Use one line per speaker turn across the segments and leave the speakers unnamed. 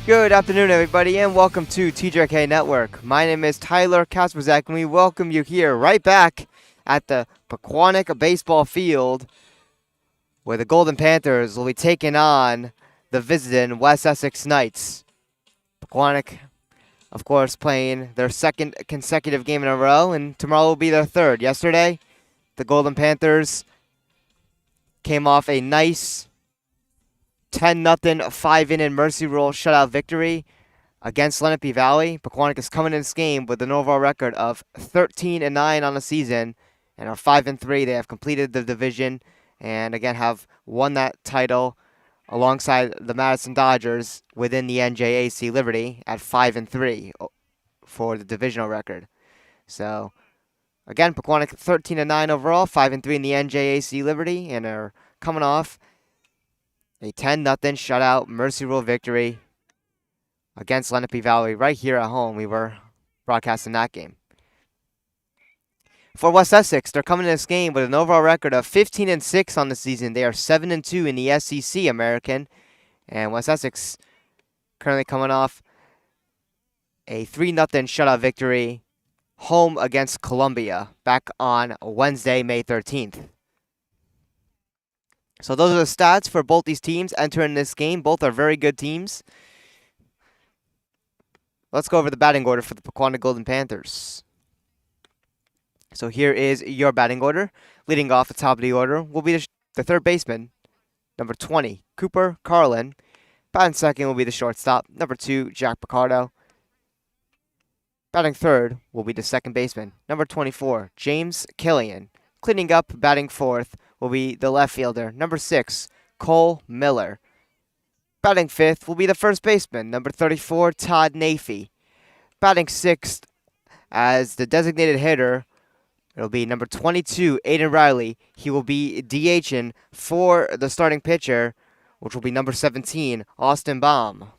Good afternoon, everybody, and welcome to TJK Network. My name is Tyler Kasperzak, and we welcome you here right back at the Pequannock baseball field, where the Golden Panthers will be taking on the visiting West Essex Knights. Pequannock, of course, playing their second consecutive game in a row, and tomorrow will be their third. Yesterday, the Golden Panthers came off a nice 10-0 5-inning Mercy Rule shutout victory against Lenape Valley. Pequannock is coming in this game with an overall record of 13-9 on the season and are 5-3. They have completed the division and again have won that title alongside the Madison Dodgers within the NJAC Liberty at 5-3 for the divisional record. So again, Pequannock 13-9 overall, 5-3 in the NJAC Liberty, and are coming off a 10-0 shutout Mercy Rule victory against Lenape Valley right here at home. We were broadcasting that game. For West Essex, they're coming in this game with an overall record of 15-6 on the season. They are 7-2 in the SEC American, and West Essex currently coming off a 3-0 shutout victory home against Columbia back on Wednesday, May 13th. So those are the stats for both these teams entering this game. Both are very good teams. Let's go over the batting order for the Pequannock Golden Panthers. So here is your batting order. Leading off the top of the order will be the third baseman, number 20, Cooper Carlin. Batting second will be the shortstop, number 2, Jack Picardo. Batting third will be the second baseman, number 24, James Killian. Cleaning up, batting fourth will be the left fielder, number 6, Cole Miller. Batting fifth will be the first baseman, number 34, Todd Nafee. Batting sixth as the designated hitter, it'll be number 22, Aiden Riley. He will be DHing for the starting pitcher, which will be number 17, Austin Baum.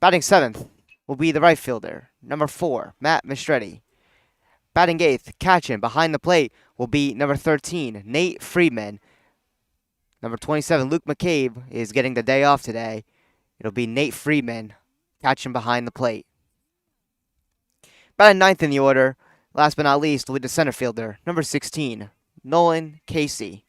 Batting seventh will be the right fielder, number 4, Matt Mistretti. Batting eighth, catching behind the plate, will be number 13, Nate Friedman. Number 27, Luke McCabe, is getting the day off today. It'll be Nate Friedman catching behind the plate. Batting ninth in the order, last but not least, will be the center fielder, number 16, Nolan Casey.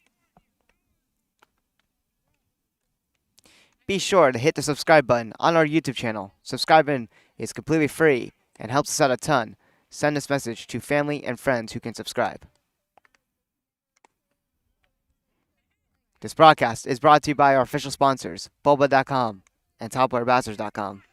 Be sure to hit the subscribe button on our YouTube channel. Subscribing is completely free and helps us out a ton. Send this message to family and friends who can subscribe. This broadcast is brought to you by our official sponsors, Boba.com and TopWaterBastards.com.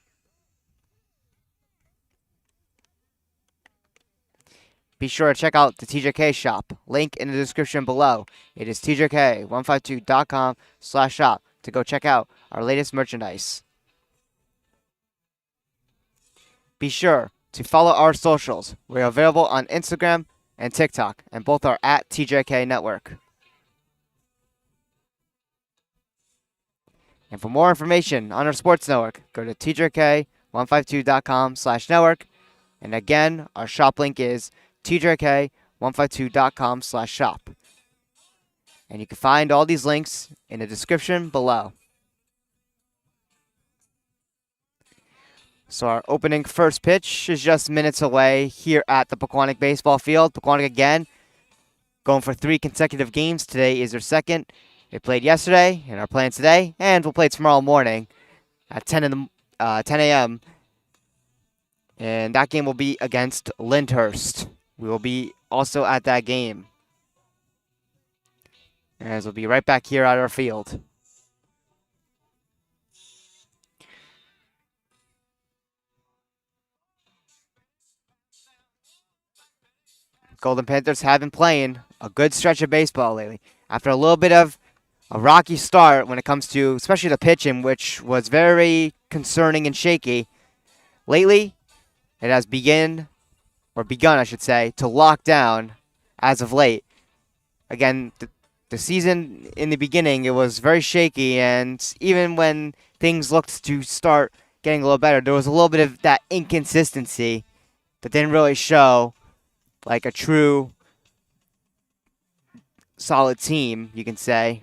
Be sure to check out the TJK shop. Link in the description below. It is TJK152.com/shop to go check out our latest merchandise. Be sure to follow our socials. We're available on Instagram and TikTok, and both are at TJK Network. And for more information on our sports network, go to TJK152.com/network. And again, our shop link is TJK152.com/shop. And you can find all these links in the description below. So our opening first pitch is just minutes away here at the Pequannock baseball field. Pequannock again going for 3 consecutive games. Today is their second. They played yesterday and are playing today, and will play tomorrow morning at 10 a.m. And that game will be against Lyndhurst. We will be also at that game, as we'll be right back here at our field. Golden Panthers have been playing a good stretch of baseball lately. After a little bit of a rocky start when it comes to, especially the pitching, which was very concerning and shaky, lately it has begun, I should say, to lock down as of late. Again, the season in the beginning, it was very shaky, and even when things looked to start getting a little better, there was a little bit of that inconsistency that didn't really show like a true solid team, you can say.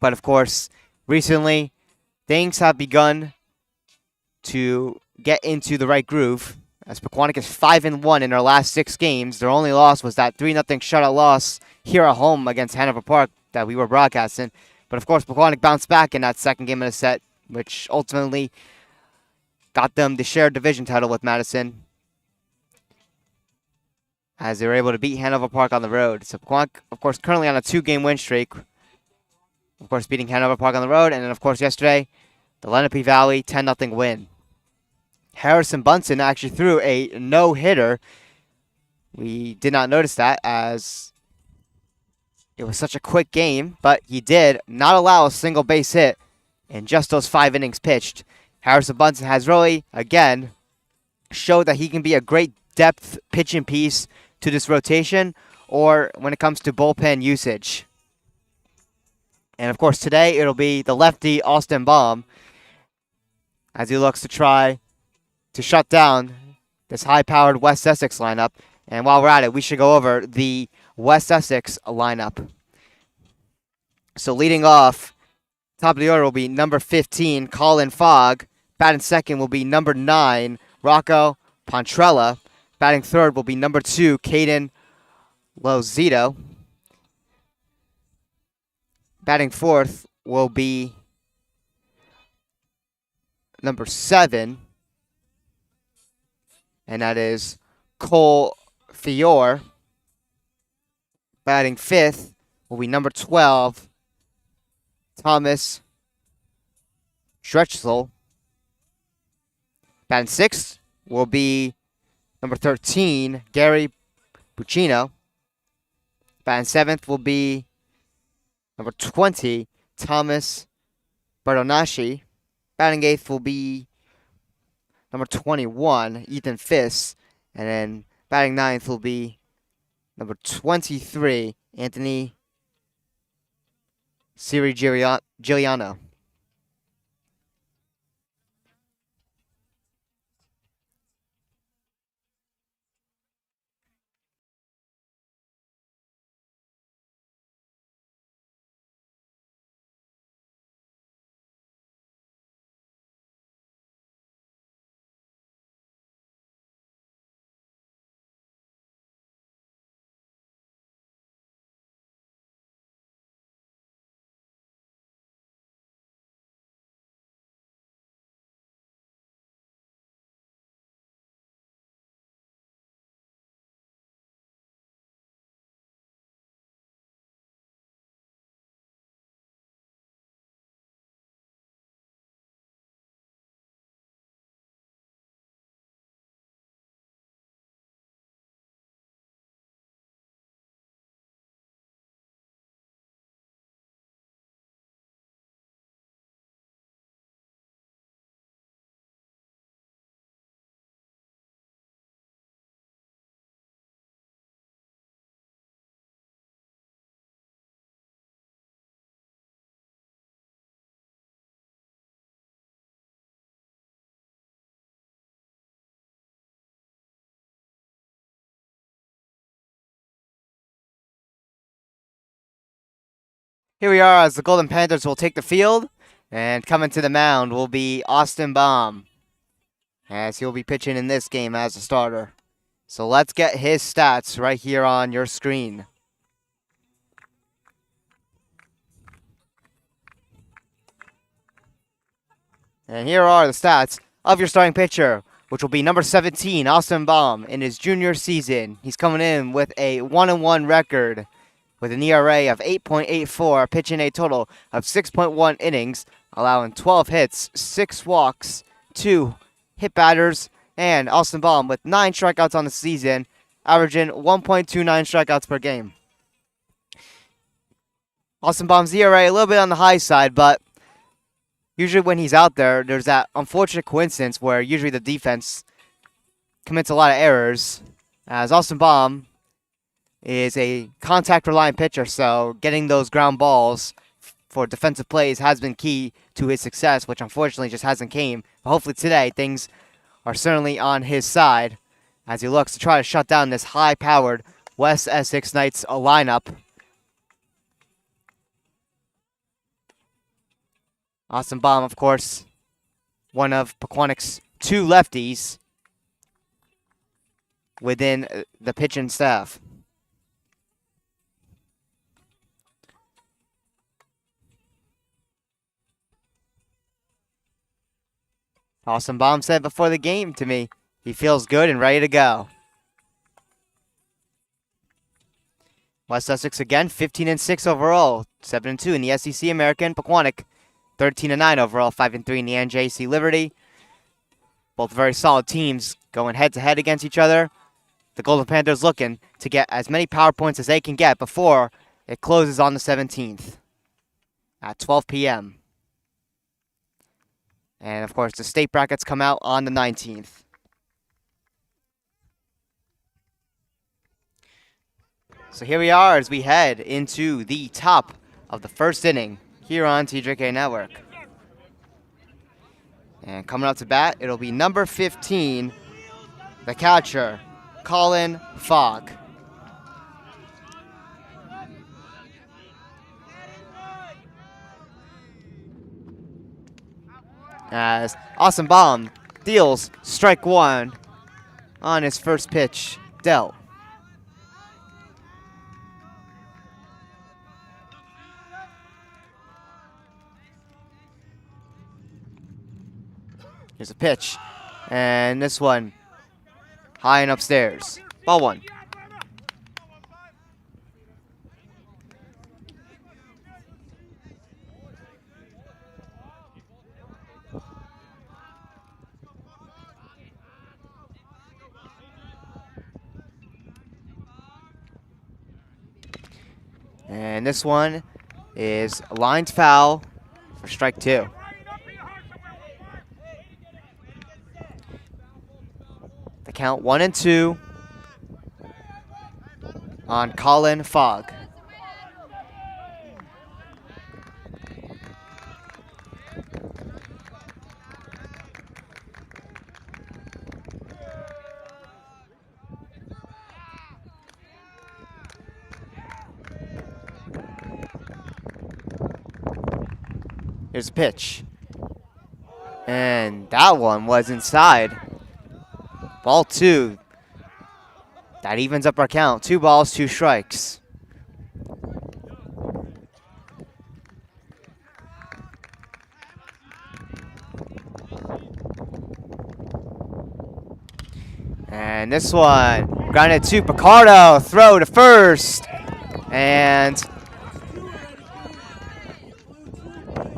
But of course, recently things have begun to get into the right groove, as Pequannock is 5-1 in their last 6 games. Their only loss was that 3-0 shutout loss here at home against Hanover Park that we were broadcasting. But of course, Pequannock bounced back in that second game of the set, which ultimately got them the shared division title with Madison, as they were able to beat Hanover Park on the road. So Pequannock, of course, currently on a 2-game win streak. Of course, beating Hanover Park on the road, and then of course yesterday, the Lenape Valley 10-0 win. Harrison Bunsen actually threw a no-hitter. We did not notice that as it was such a quick game, but he did not allow a single base hit in just those 5 innings pitched. Harrison Bunsen has really, again, showed that he can be a great depth pitching piece to this rotation or when it comes to bullpen usage. And of course today it'll be the lefty Austin Baum as he looks to try to shut down this high-powered West Essex lineup. And while we're at it, we should go over the West Essex lineup. So leading off, top of the order will be number 15, Colin Fogg. Batting second will be number 9, Rocco Pontrella. Batting third will be number 2, Caden Lozito. Batting fourth will be number 7, and that is Cole Fior. Batting fifth will be number 12, Thomas Stretchel. Batting sixth will be number 13, Gary Buccino. Batting seventh will be number 20, Thomas Bardonacci. Batting eighth will be number 21, Ethan Fiss. And then batting ninth will be number 23, Anthony Giuliano. Here we are as the Golden Panthers will take the field, and coming to the mound will be Austin Baum, as he'll be pitching in this game as a starter. So let's get his stats right here on your screen. And here are the stats of your starting pitcher, which will be number 17, Austin Baum, in his junior season. He's coming in with a 1-1 record, with an ERA of 8.84, pitching a total of 6.1 innings, allowing 12 hits, 6 walks, 2 hit batters, and Austin Baum with 9 strikeouts on the season, averaging 1.29 strikeouts per game. Austin Baum's ERA a little bit on the high side, but usually when he's out there, there's that unfortunate coincidence where usually the defense commits a lot of errors, as Austin Baum is a contact-reliant pitcher, so getting those ground balls for defensive plays has been key to his success, which unfortunately just hasn't came. But hopefully today, things are certainly on his side as he looks to try to shut down this high-powered West Essex Knights lineup. Awesome bomb, of course. One of Pequannock's 2 lefties within the pitching staff. Awesome bomb said before the game to me. He feels good and ready to go. West Essex again, 15-6 overall, 7-2 in the SEC American. Pequannock, 13-9 overall, 5-3 in the NJC Liberty. Both very solid teams going head-to-head against each other. The Golden Panthers looking to get as many power points as they can get before it closes on the 17th at 12 p.m. And, of course, the state brackets come out on the 19th. So here we are as we head into the top of the first inning here on TJK Network. And coming up to bat, it'll be number 15, the catcher, Colin Fogg. As awesome bomb deals strike 1 on his first pitch dealt. Here's a pitch, and this one high and upstairs. Ball 1. And this one is lined foul for strike 2. The count 1-2 on Colin Fogg. Here's a pitch. And that one was inside. Ball 2. That evens up our count. 2 balls, 2 strikes. And this one, grounded to Picardo. Throw to first. And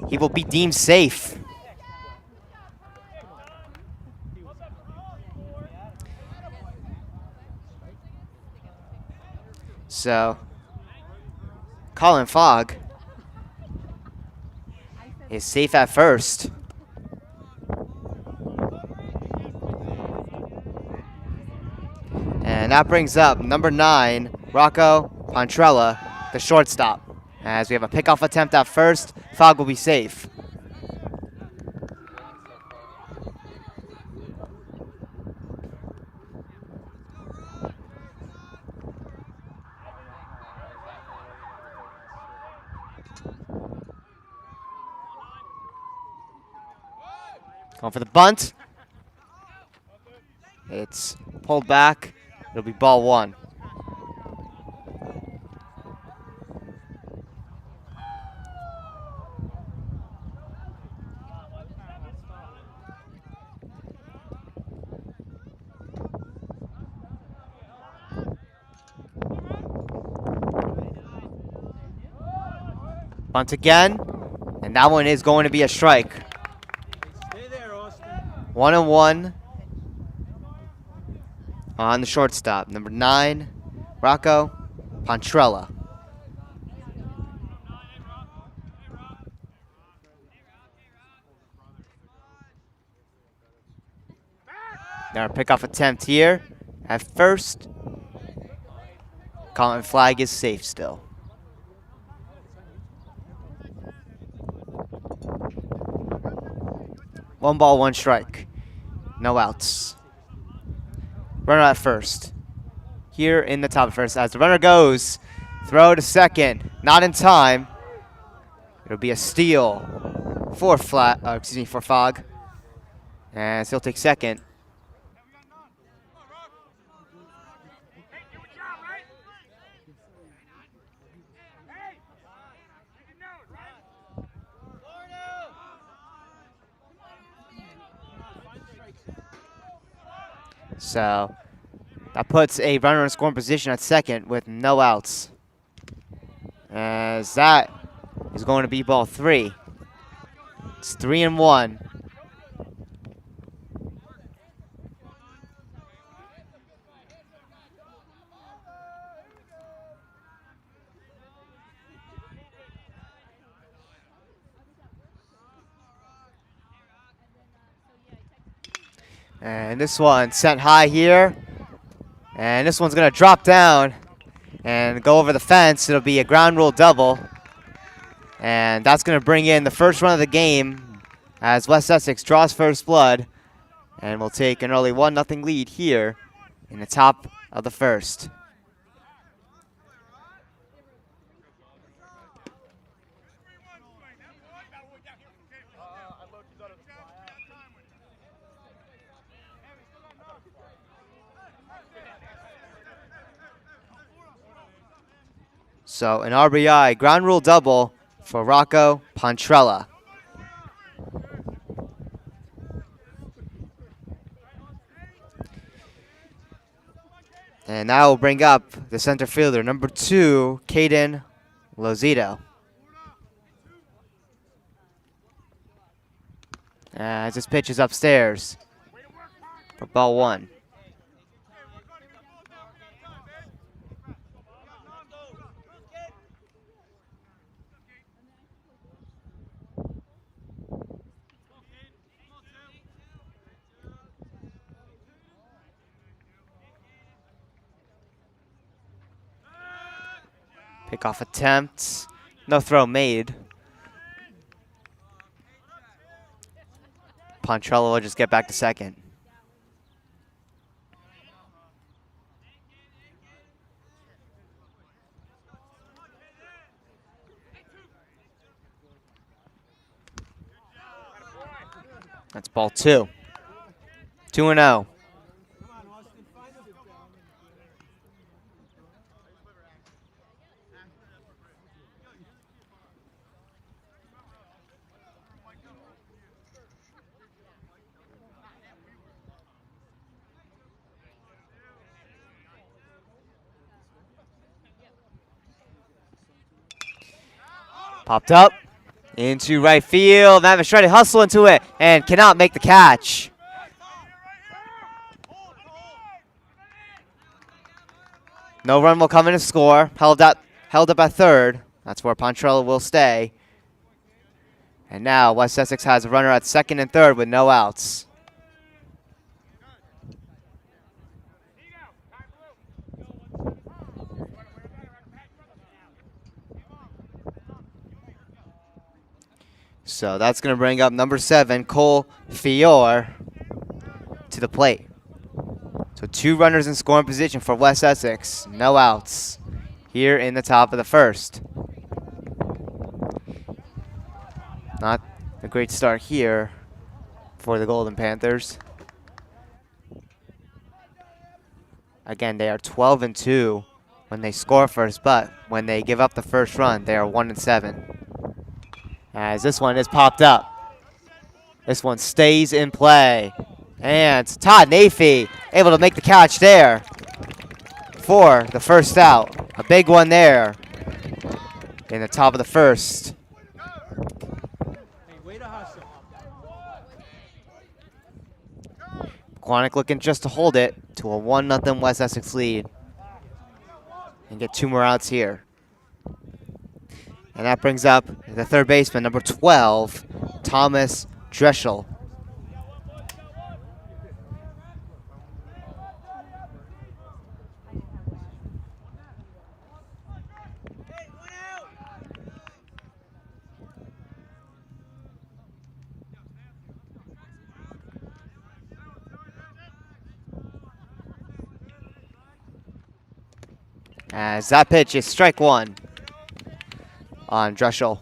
he will be deemed safe. So, Colin Fogg is safe at first. And that brings up number 9, Rocco Pontrella, the shortstop. As we have a pickoff attempt at first, Fogg will be safe. Going for the bunt. It's pulled back. It'll be ball 1. Bunt again, and that one is going to be a strike. 1-1 on the shortstop. Number 9, Rocco Pontrella. Now a pickoff attempt here at first. Colin Flag is safe still. One ball, 1 strike. No outs. Runner at first. Here in the top of first. As the runner goes, throw to second. Not in time. It'll be a steal for for Fogg. And he'll take second. So that puts a runner in scoring position at second with no outs. As that is going to be ball 3. It's 3-1. And this one sent high here. And this one's going to drop down and go over the fence. It'll be a ground rule double. And that's going to bring in the first run of the game as West Essex draws first blood. And we'll take an early 1-0 lead here in the top of the first. So an RBI ground rule double for Rocco Pontrella. And now we'll bring up the center fielder, number 2, Caden Lozito. As this pitch is upstairs for ball 1. Pickoff attempt. No throw made. Pontrella will just get back to second. That's ball 2. 2-0. Popped up into right field. Mavis trying to hustle into it and cannot make the catch. No run will come in to score. Held up at third. That's where Pontrella will stay. And now West Essex has a runner at second and third with no outs. So that's going to bring up number 7, Cole Fior, to the plate. So 2 runners in scoring position for West Essex. No outs here in the top of the first. Not a great start here for the Golden Panthers. Again, they are 12-2 when they score first, but when they give up the first run, they are 1-7. As this one is popped up. This one stays in play. And Todd Nafee able to make the catch there for the first out. A big one there in the top of the first. Pequannock looking just to hold it to a 1-0 West Essex lead and get 2 more outs here. And that brings up the third baseman, number 12, Thomas Dreschel. As that pitch is strike 1 on Dreschel.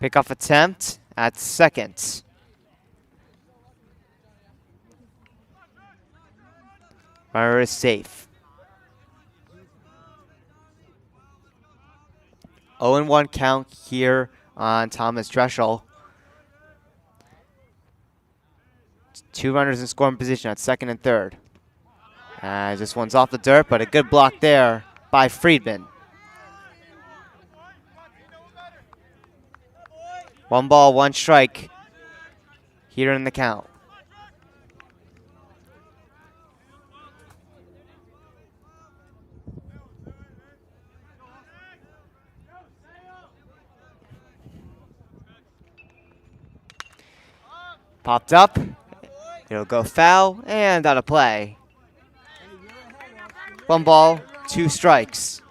Pickoff attempt at second. Runner is safe. 0-1 count here on Thomas Dreschel. 2 runners in scoring position at second and third. As this one's off the dirt, but a good block there by Friedman. 1 ball, 1 strike here in the count. Popped up. It'll go foul and out of play. 1 ball, 2 strikes.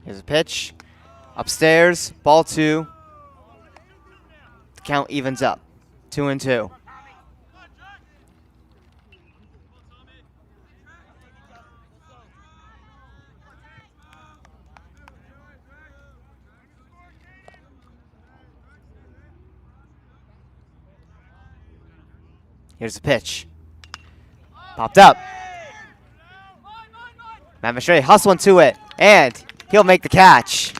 Here's a pitch. Upstairs, ball 2. The count evens up. 2-2. Here's the pitch. Popped up. Matt Machete hustling to it, and he'll make the catch.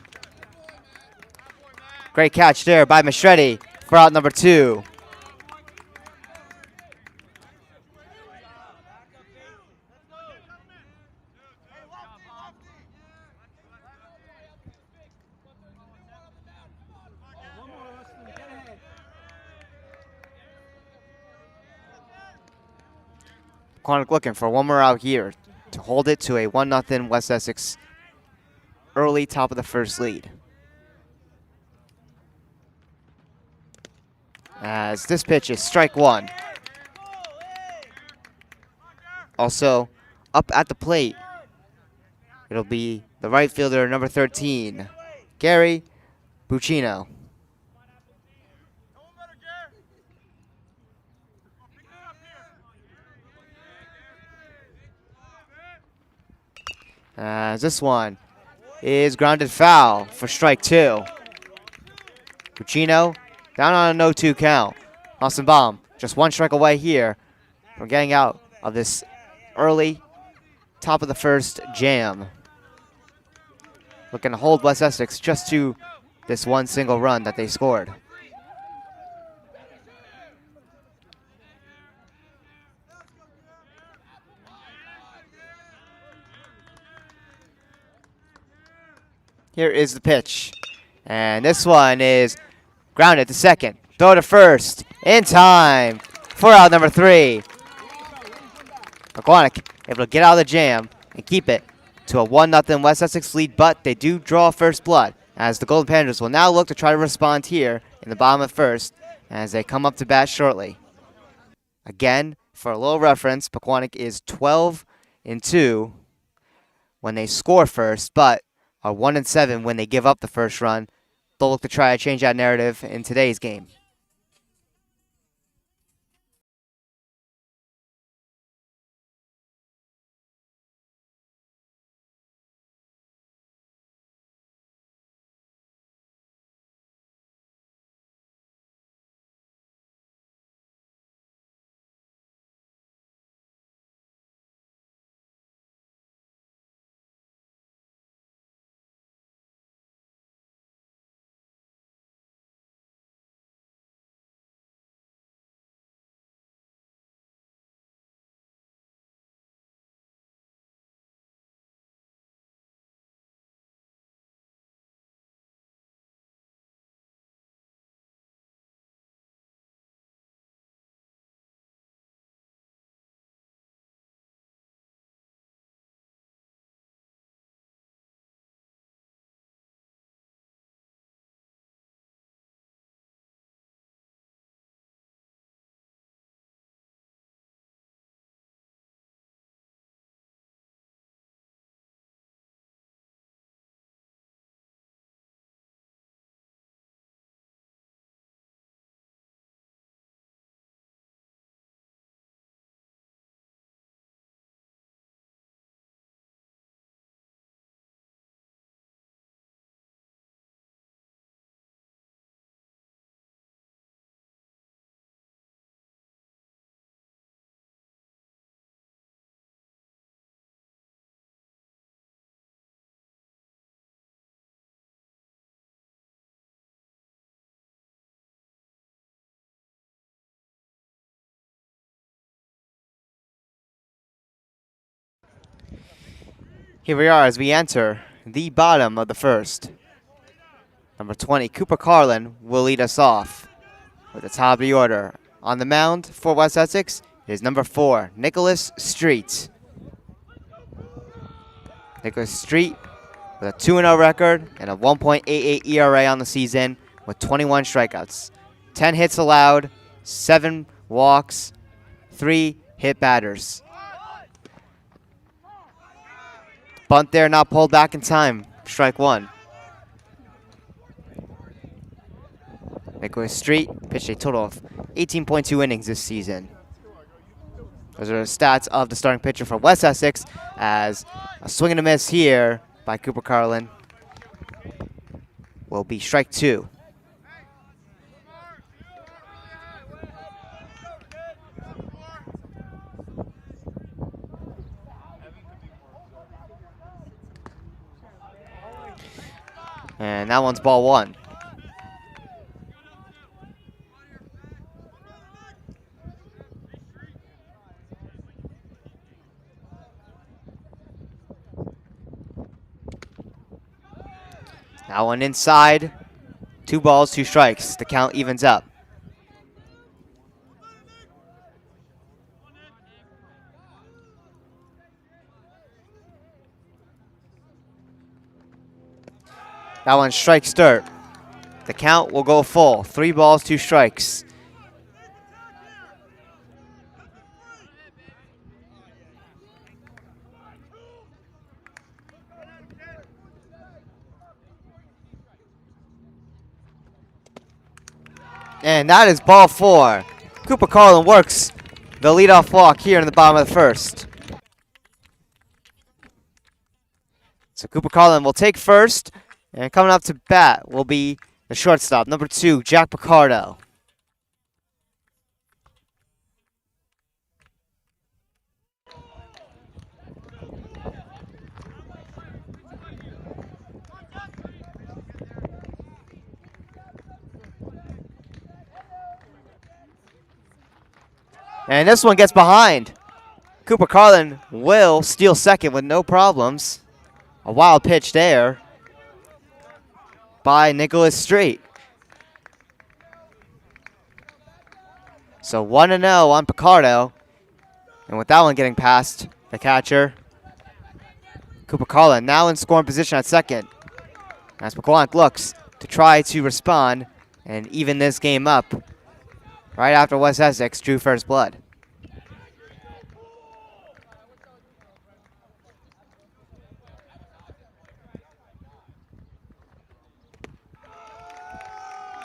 Great catch there by Machete for out number 2. Pequannock looking for 1 more out here to hold it to a 1-0 West Essex early top of the first lead. As this pitch is strike 1. Also up at the plate, it'll be the right fielder, number 13, Gary Buccino. As this one is grounded foul for strike 2. Buccino down on a 0-2 count. Austin Baum just 1 strike away here from getting out of this early top of the first jam. Looking to hold West Essex just to this 1 single run that they scored. Here is the pitch. And this one is grounded to second. Throw to first in time for out number 3. Pequannock able to get out of the jam and keep it to a 1-0 West Essex lead, but they do draw first blood as the Golden Panthers will now look to try to respond here in the bottom of first as they come up to bat shortly. Again, for a little reference, Pequannock is 12-2 when they score first, but are 1-7 when they give up the first run. They'll look to try to change that narrative in today's game. Here we are as we enter the bottom of the first. Number 20, Cooper Carlin, will lead us off with the top of the order. On the mound for West Essex is number 4, Nicholas Street. Nicholas Street with a 2-0 record and a 1.88 ERA on the season with 21 strikeouts. 10 hits allowed, 7 walks, 3 hit batters. Bunt there, not pulled back in time. Strike 1. Nicholas Street pitched a total of 18.2 innings this season. Those are the stats of the starting pitcher for West Essex, as a swing and a miss here by Cooper Carlin will be strike 2. And that one's ball 1. That one inside. 2 balls, 2 strikes. The count evens up. That one strikes dirt. The count will go full. 3 balls, 2 strikes. And that is ball 4. Cooper Carlin works the leadoff walk here in the bottom of the first. So Cooper Carlin will take first, and coming up to bat will be the shortstop, number 2, Jack Picardo. And this one gets behind. Cooper Carlin will steal second with no problems. A wild pitch there by Nicholas Street. So 1-0 on Picardo. And with that one getting past the catcher, Cooper Carlin now in scoring position at second. As Pequannock looks to try to respond and even this game up right after West Essex drew first blood.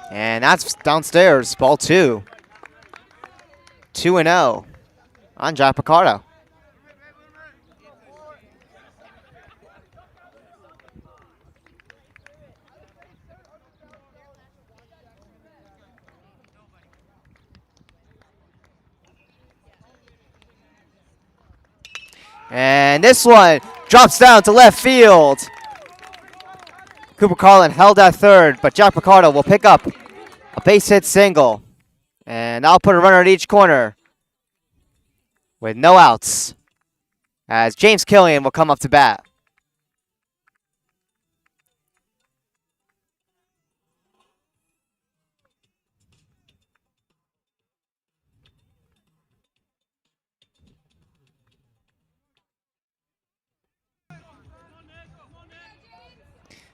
And that's downstairs, ball 2. 2-0 on Jack Picardo. And this one drops down to left field. Cooper Carlin held at third, but Jack Picardo will pick up a base hit single. And I'll put a runner at each corner with no outs, as James Killian will come up to bat.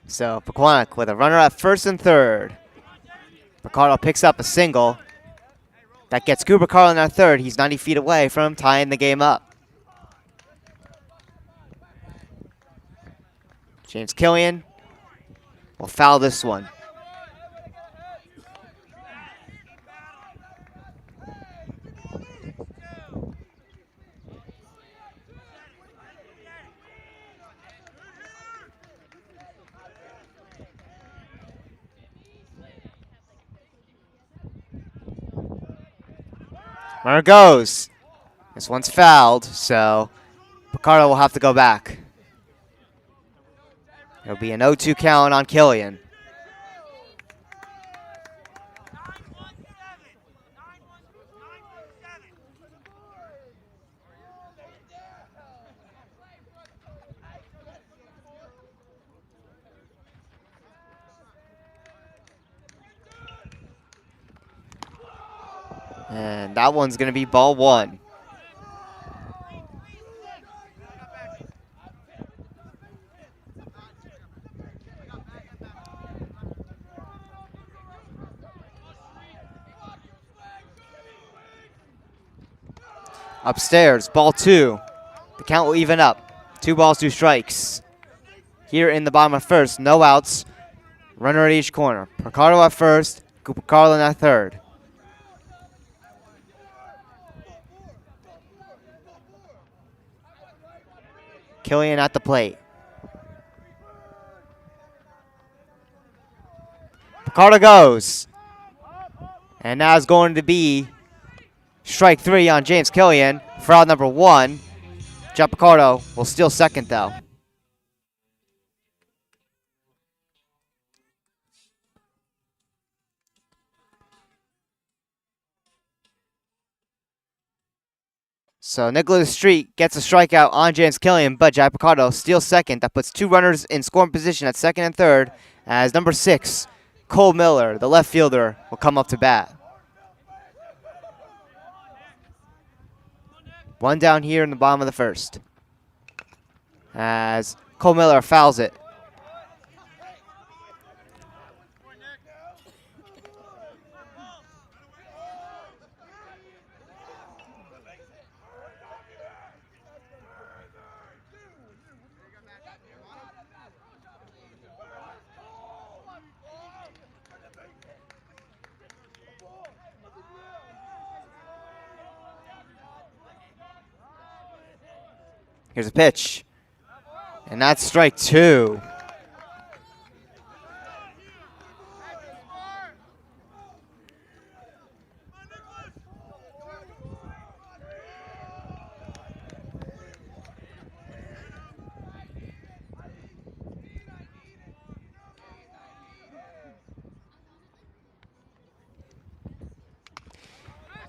So Pequannock with a runner at first and third. Picardo picks up a single. That gets Cooper Carlin at third. He's 90 feet away from tying the game up. James Killian will foul this one. Runner goes. This one's fouled, so Picardo will have to go back. It'll be an 0-2 count on Killian. And that one's going to be ball one. Upstairs, ball two. The count will even up. 2 balls, 2 strikes. Here in the bottom of first, no outs. Runner at each corner. Ricardo at first, Carlin at third. Killian at the plate. Ricardo goes. And now it's going to be strike 3 on James Killian for out number 1. John Picardo will steal second though. So Nicholas Street gets a strikeout on James Killian, but Jack Picardo steals second. That puts 2 runners in scoring position at second and third as number 6, Cole Miller, the left fielder, will come up to bat. 1 down here in the bottom of the first as Cole Miller fouls it. Here's a pitch. And that's strike 2.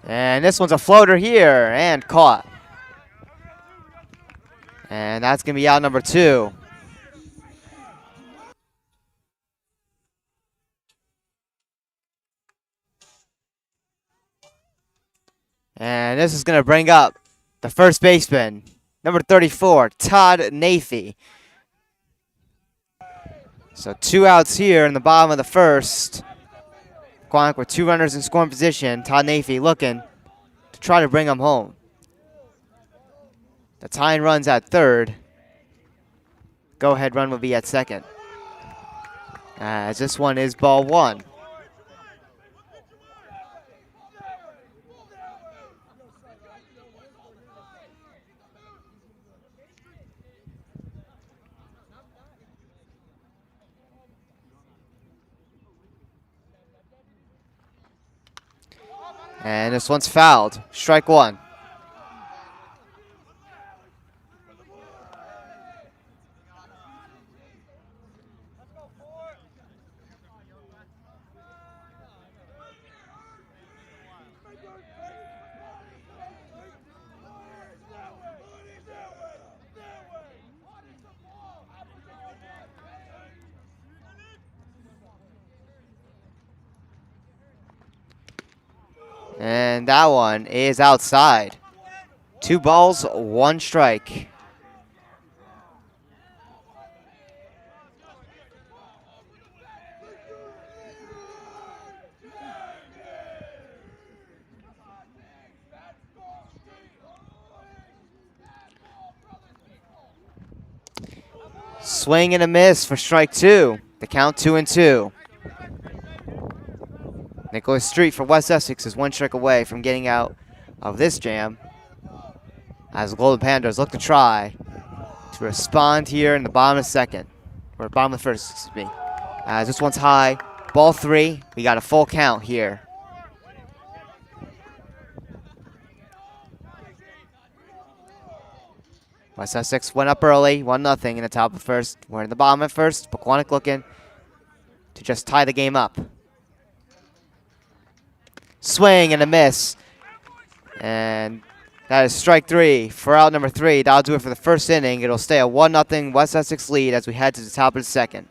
And this one's a floater here and caught. And that's going to be out number 2. And this is going to bring up the first baseman, number 34, Todd Nafee. So 2 outs here in the bottom of the first. Pequannock with 2 runners in scoring position. Todd Nafee looking to try to bring him home. The tying run's at third. Go-ahead run will be at second. As this one is ball 1. And this one's fouled. Strike 1. And that one is outside. 2 balls, 1 strike. Swing and a miss for strike 2. The count 2-2. Nicholas Street for West Essex is 1 strike away from getting out of this jam as the Golden Panthers look to try to respond here in the bottom of second, or bottom of the first, excuse me. As this one's high, ball 3. We got a full count here. West Essex went up early, 1-0 in the top of the first. We're in the bottom of first. Pequannock looking to just tie the game up. Swing and a miss. And that is strike 3 for out number 3. That'll do it for the first inning. It'll stay a 1-0 West Essex lead as we head to the top of the second.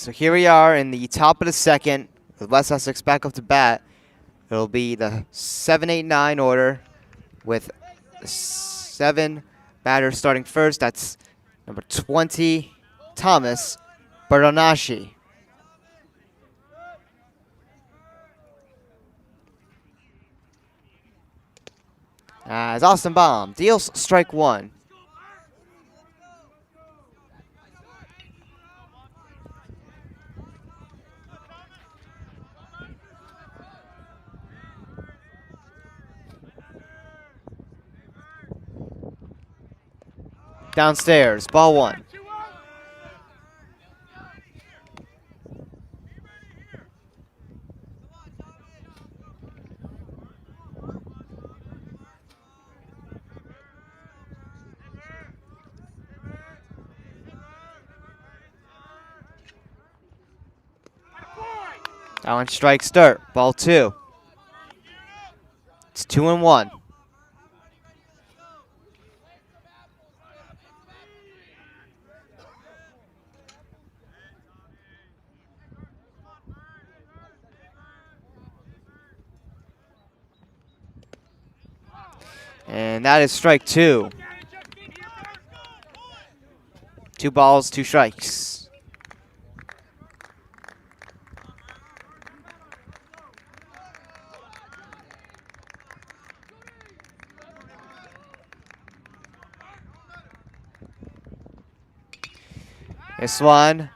So here we are in the top of the second with West Essex back up to bat. It'll be the 7-8-9 order with 7 batters starting first. That's number 20, Thomas Bertonashi. As Austin Baum deals strike 1. Downstairs, ball 1. That one strikes dirt, ball 2. It's 2-1. And that is strike 2. 2 balls, 2 strikes. This one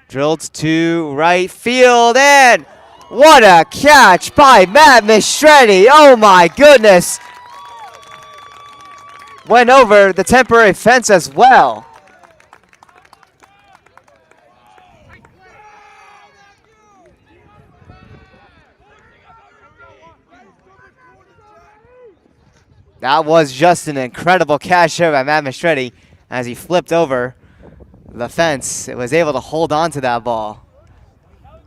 drilled to right field, and what a catch by Matt Mistretti. Oh my goodness. Went over the temporary fence as well. That was just an incredible catch here by Matt Mistretti as he flipped over the fence. It was able to hold on to that ball.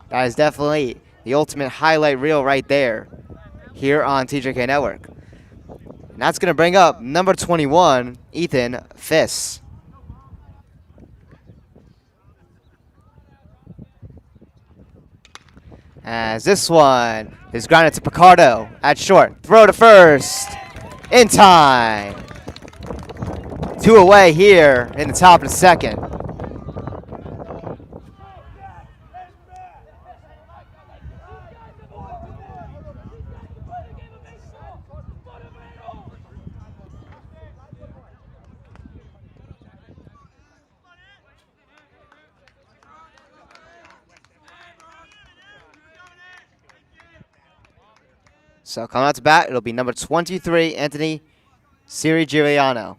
That is definitely the ultimate highlight reel right there here on TJK Network. And that's going to bring up number 21, Ethan Fiss. As this one is grounded to Picardo at short. Throw to first. In time. 2 away here in the top of the second. So coming out to bat, it'll be number 23, Anthony Sirigiuliano.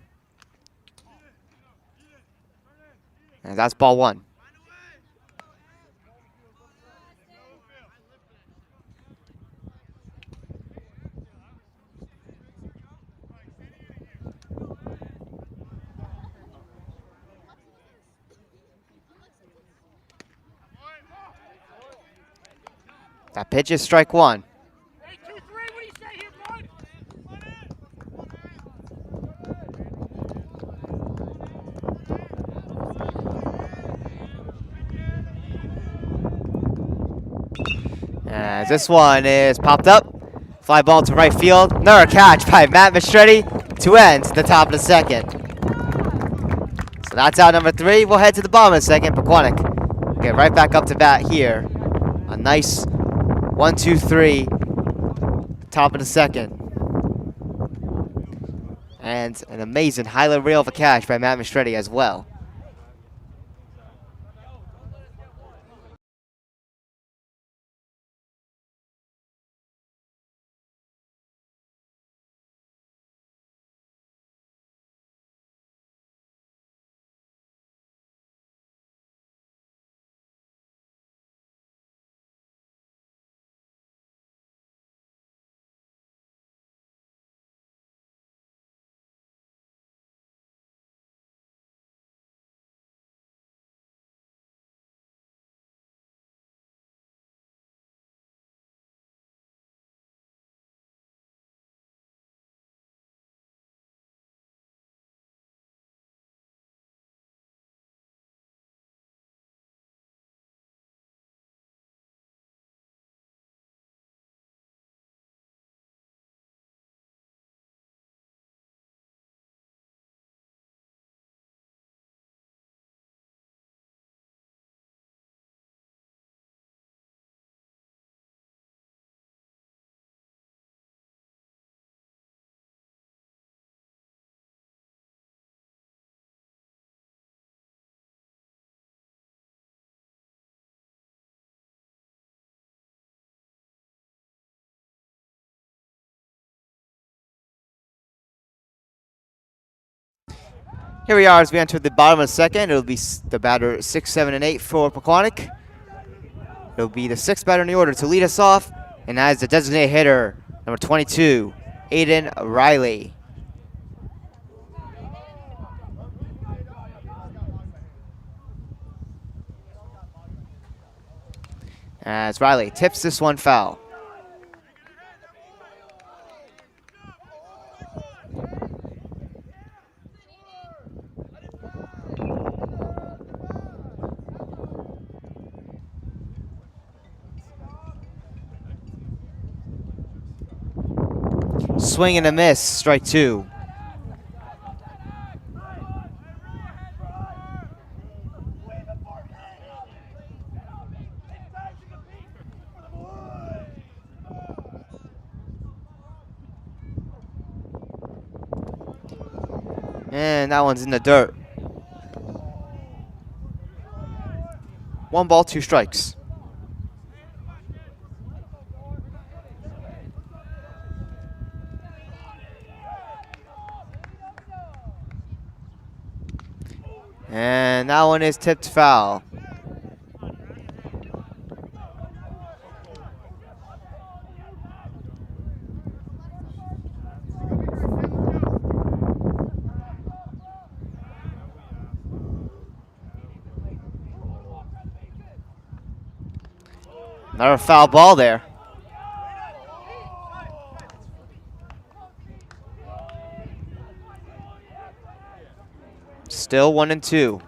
And that's ball 1. That pitch is strike 1. As this one is popped up. Fly ball to right field. Another catch by Matt Mistretti to end the top of the second. So that's out number 3. We'll head to the bottom of the second. Pequannock get right back up to bat here. A nice 1-2-3 top of the second. And an amazing highlight reel of a catch by Matt Mistretti as well. Here we are as we enter the bottom of the second. It'll be the batter 6, 7, and 8 for Pequannock. It'll be the sixth batter in the order to lead us off, and that is the designated hitter, number 22, Aiden Riley. As Riley tips this one foul. Swing and a miss, strike two. And that one's in the dirt. 1 ball, 2 strikes. And that one is tipped foul. Another foul ball there. Still 1 and 2.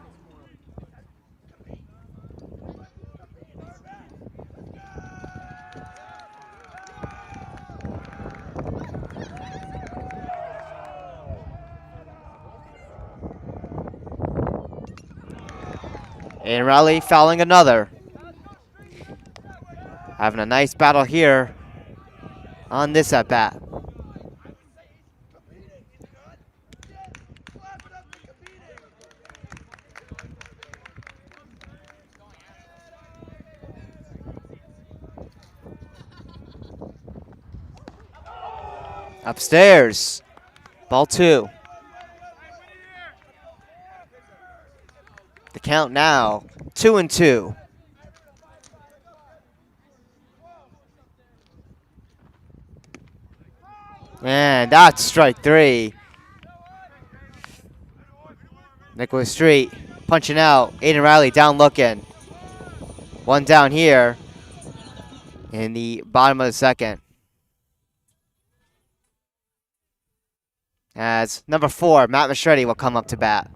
And Riley fouling another. Having a nice battle here on this at bat. Upstairs, ball 2. The count now 2 and 2. And that's strike 3. Nicholas Street punching out. Aiden Riley down looking. 1 down here in the bottom of the second. As number 4, Matt Mastretti, will come up to bat.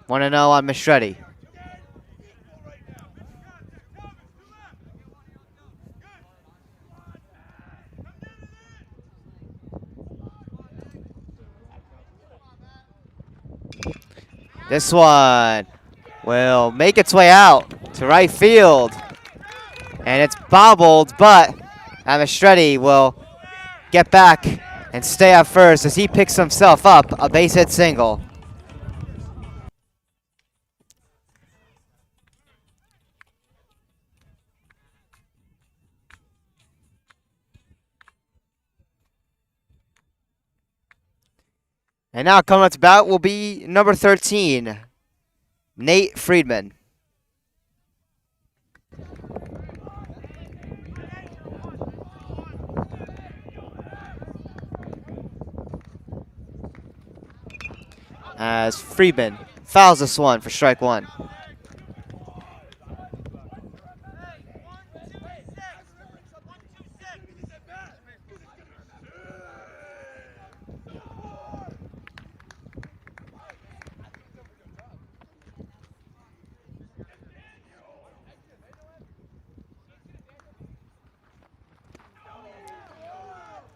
Want to know on Mastretti. This one will make its way out to right field. And it's bobbled, but Mastretti will get back and stay at first as he picks himself up a base hit single. And now coming up to bat will be number 13, Nate Friedman. As Friedman fouls this one for strike 1.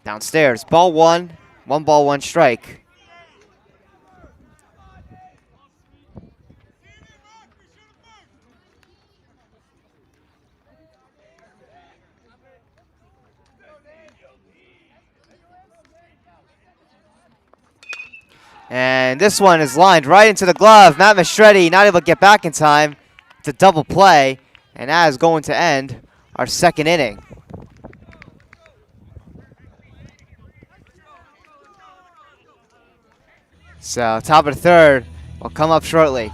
Downstairs, ball 1, 1 ball, 1 strike. And this one is lined right into the glove. Matt Mastretti not able to get back in time. It's a double play, and that is going to end our second inning. So top of the third will come up shortly.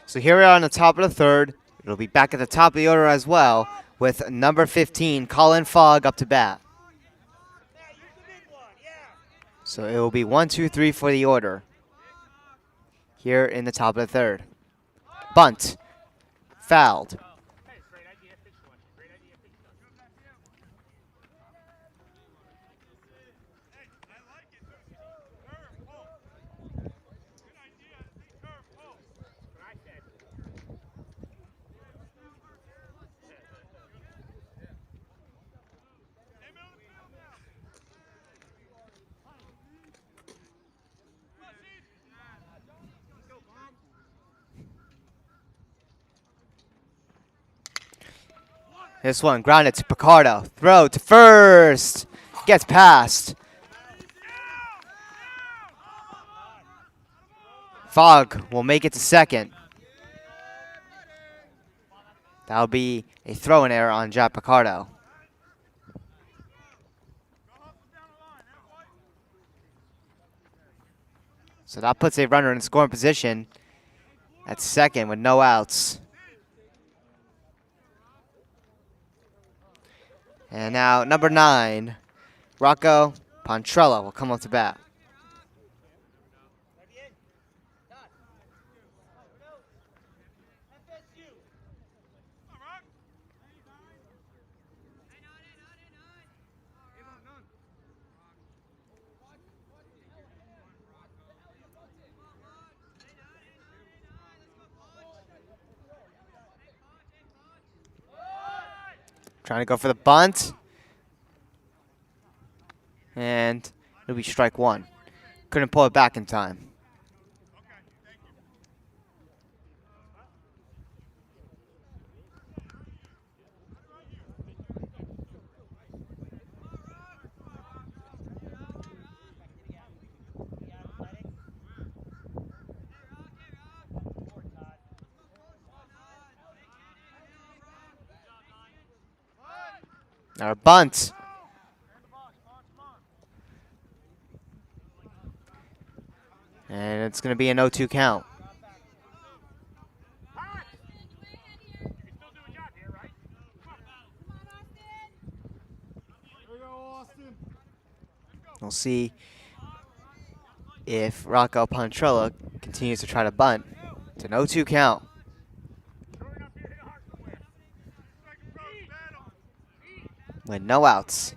So here we are on the top of the third. It'll be back at the top of the order as well with number 15, Colin Fogg, up to bat. So it will be 1, 2, 3 for the order here in the top of the third. Bunt. Fouled. This one grounded to Picardo. Throw to first. Gets past. Fogg will make it to second. That'll be a throw-in error on Jack Picardo. So that puts a runner in scoring position at second with no outs. And now number 9, Rocco Pontrella will come up to bat. Trying to go for the bunt. And it'll be strike one. Couldn't pull it back in time. Our bunt. And it's going to be an 0-2 count. We'll see if Rocco Pontrella continues to try to bunt. It's an 0-2 count. With no outs.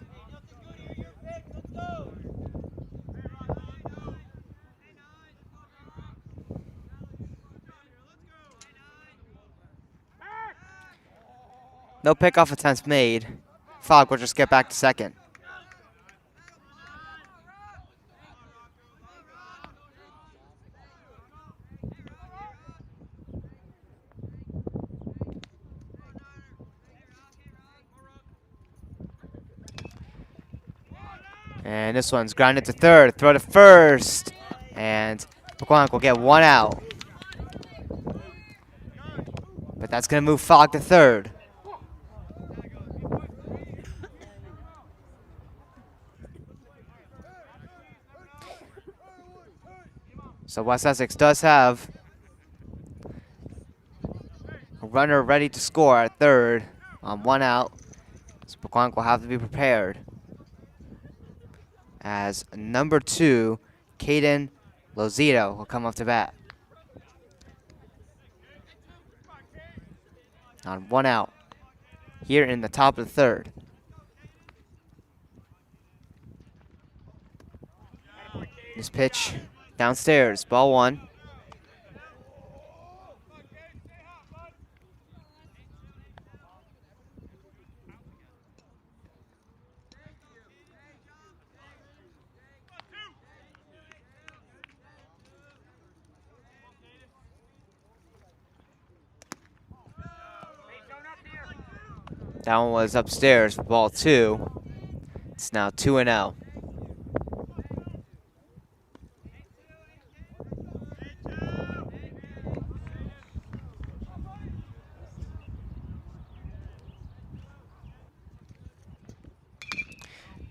No pickoff attempts made. Fogg will just get back to second. And this one's grounded to third. Throw to first. And Pequannock will get one out. But that's going to move Fogg to third. So West Essex does have a runner ready to score at third on one out. So Pequannock will have to be prepared. As number 2, Caden Lozito will come up to bat. On one out. Here in the top of the third. This pitch downstairs, ball 1. That one was upstairs for ball 2. It's now 2-0.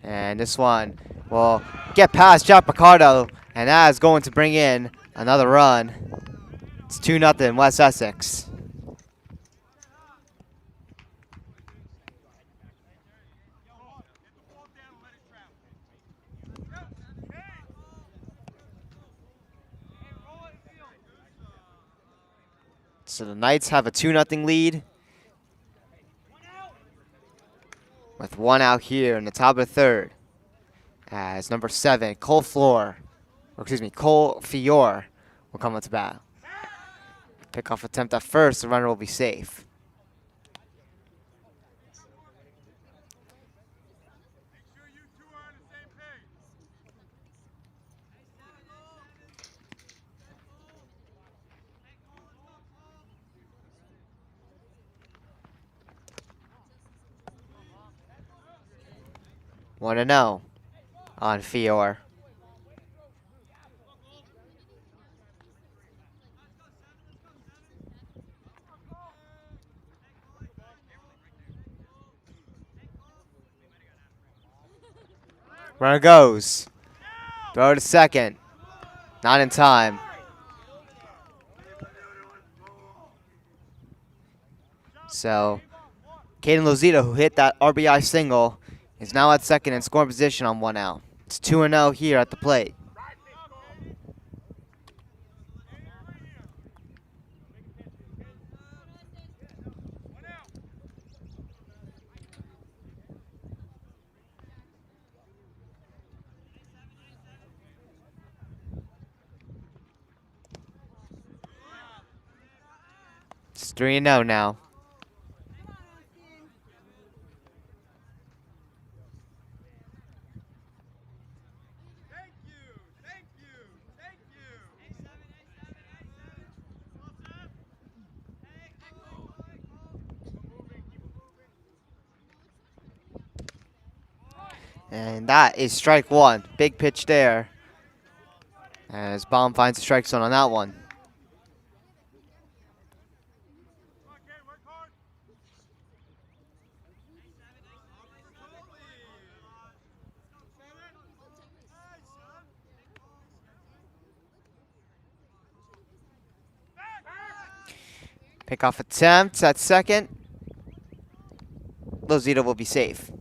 And this one will get past Jack Picardo, and that is going to bring in another run. It's 2-0 West Essex. So the Knights have a 2-0 lead. With one out here in the top of the third. As number 7, Cole Fiore will come up to bat. Pickoff attempt at first, the runner will be safe. Want to know on Fiore. Runner goes. Throw to second. Not in time. So, Caden Lozito, who hit that RBI single, is now at second in scoring position on one out. It's 2-0 here at the plate. It's 3-0 now. And that is strike 1. Big pitch there. As Baum finds the strike zone on that one. Pickoff attempt at second. Lozito will be safe.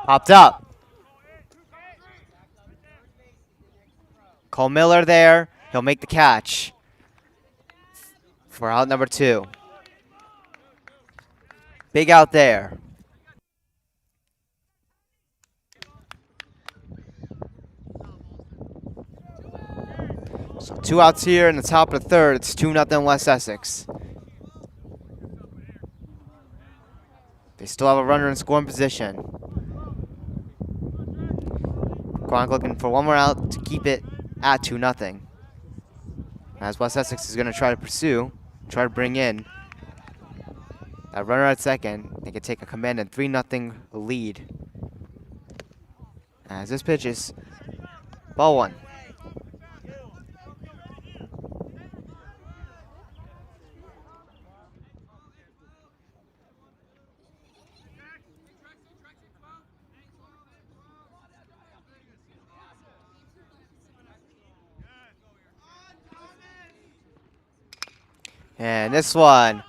Popped up. Cole Miller there. He'll make the catch for out number 2. Big out there. So 2 outs here in the top of the 3rd. It's 2-0 West Essex. They still have a runner in scoring position. Pequannock looking for one more out to keep it at 2-0. As West Essex is going to try to pursue, try to bring in that runner at second. They can take a commanding 3-0 lead. As this pitch is ball 1. And this one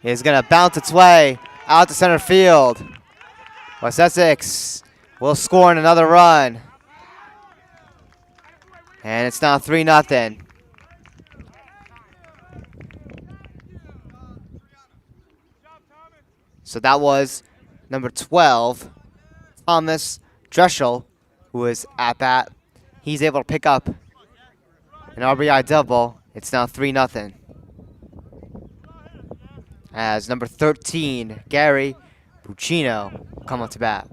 is going to bounce its way out to center field. West Essex will score in another run. And it's now 3-0. So that was number 12, Thomas Dreschel, who is at bat. He's able to pick up an RBI double. It's now 3-0. As number 13, Gary Buccino, come up to bat.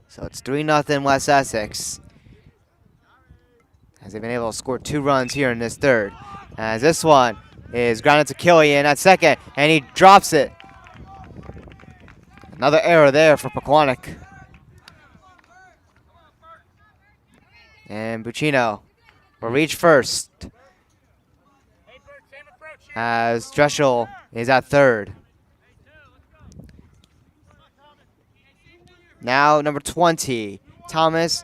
So it's 3-0 West Essex, as they've been able to score 2 runs here in this 3rd. As this one is grounded to Killian at second, and he drops it. Another error there for Pequannock. And Buccino will reach first, as Dreschel is at 3rd. Now number 20, Thomas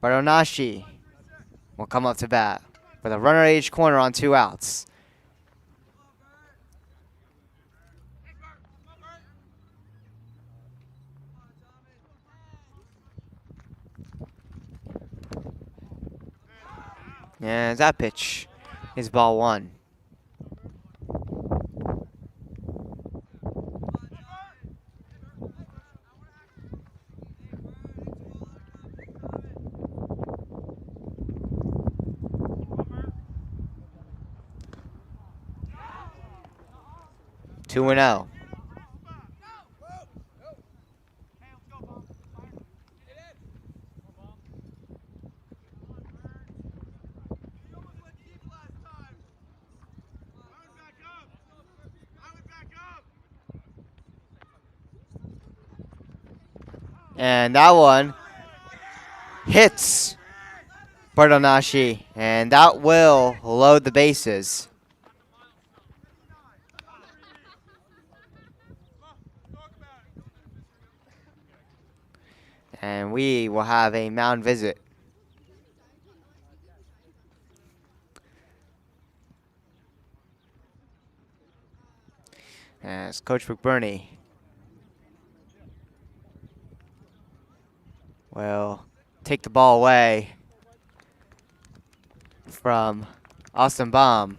Baronashi will come up to bat with a runner at each corner on 2 outs. And that pitch is ball 1. Two and 0. And that one hits Bardonashi, and that will load the bases. And we will have a mound visit. As Coach McBurney will take the ball away from Austin Baum,